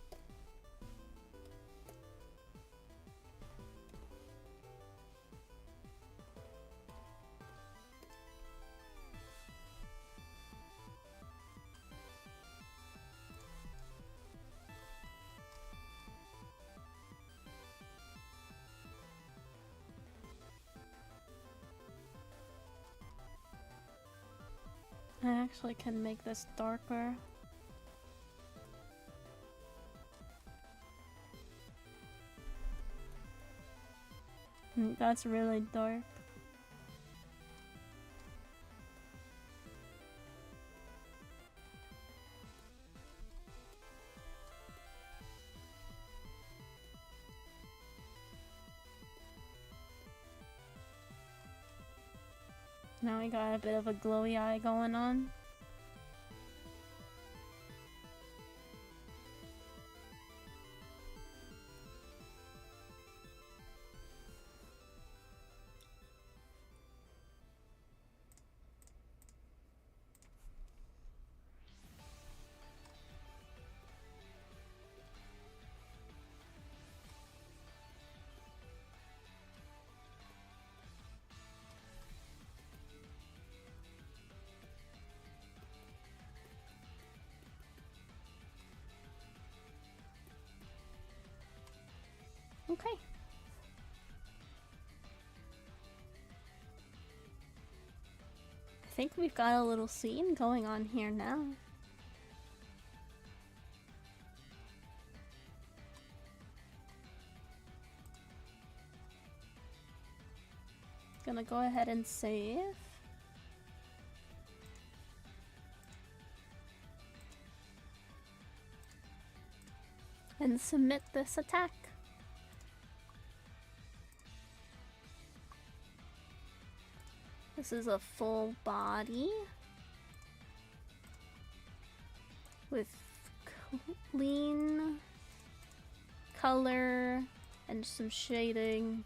I actually can make this darker. That's really dark. Now we got a bit of a glowy eye going on. Okay. I think we've got a little scene going on here now. Gonna go ahead and save. And submit this attack. This is a full body with clean color and some shading.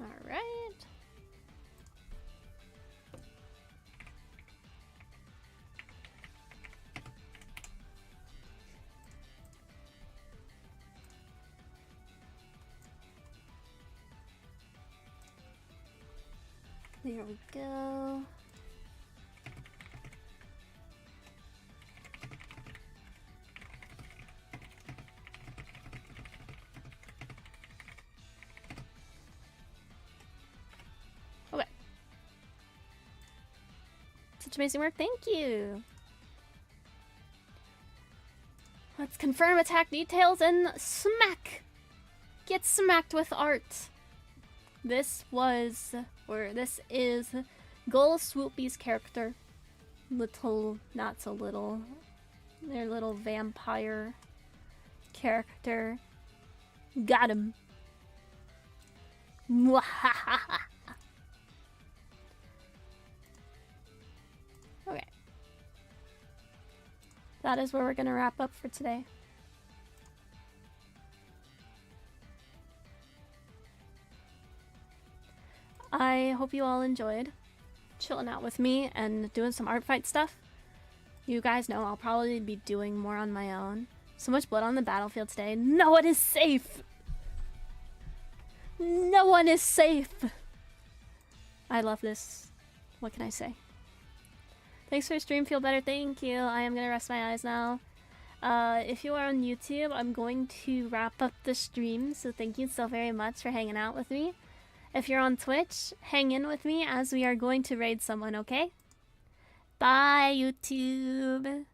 Alright. There we go. Okay. Such amazing work, thank you! Let's confirm attack details and smack! Get smacked with art! This is Gull Swoopy's character. Little, not so little. Their little vampire character. Got him. Mwahaha. Okay. That is where we're gonna wrap up for today. I hope you all enjoyed chilling out with me and doing some art fight stuff. You guys know I'll probably be doing more on my own. So much blood on the battlefield today. No one is safe! No one is safe! I love this. What can I say? Thanks for your stream, feel better, thank you. I am gonna rest my eyes now. If you are on YouTube, I'm going to wrap up the stream, so thank you so very much for hanging out with me. If you're on Twitch, hang in with me as we are going to raid someone, okay? Bye, YouTube.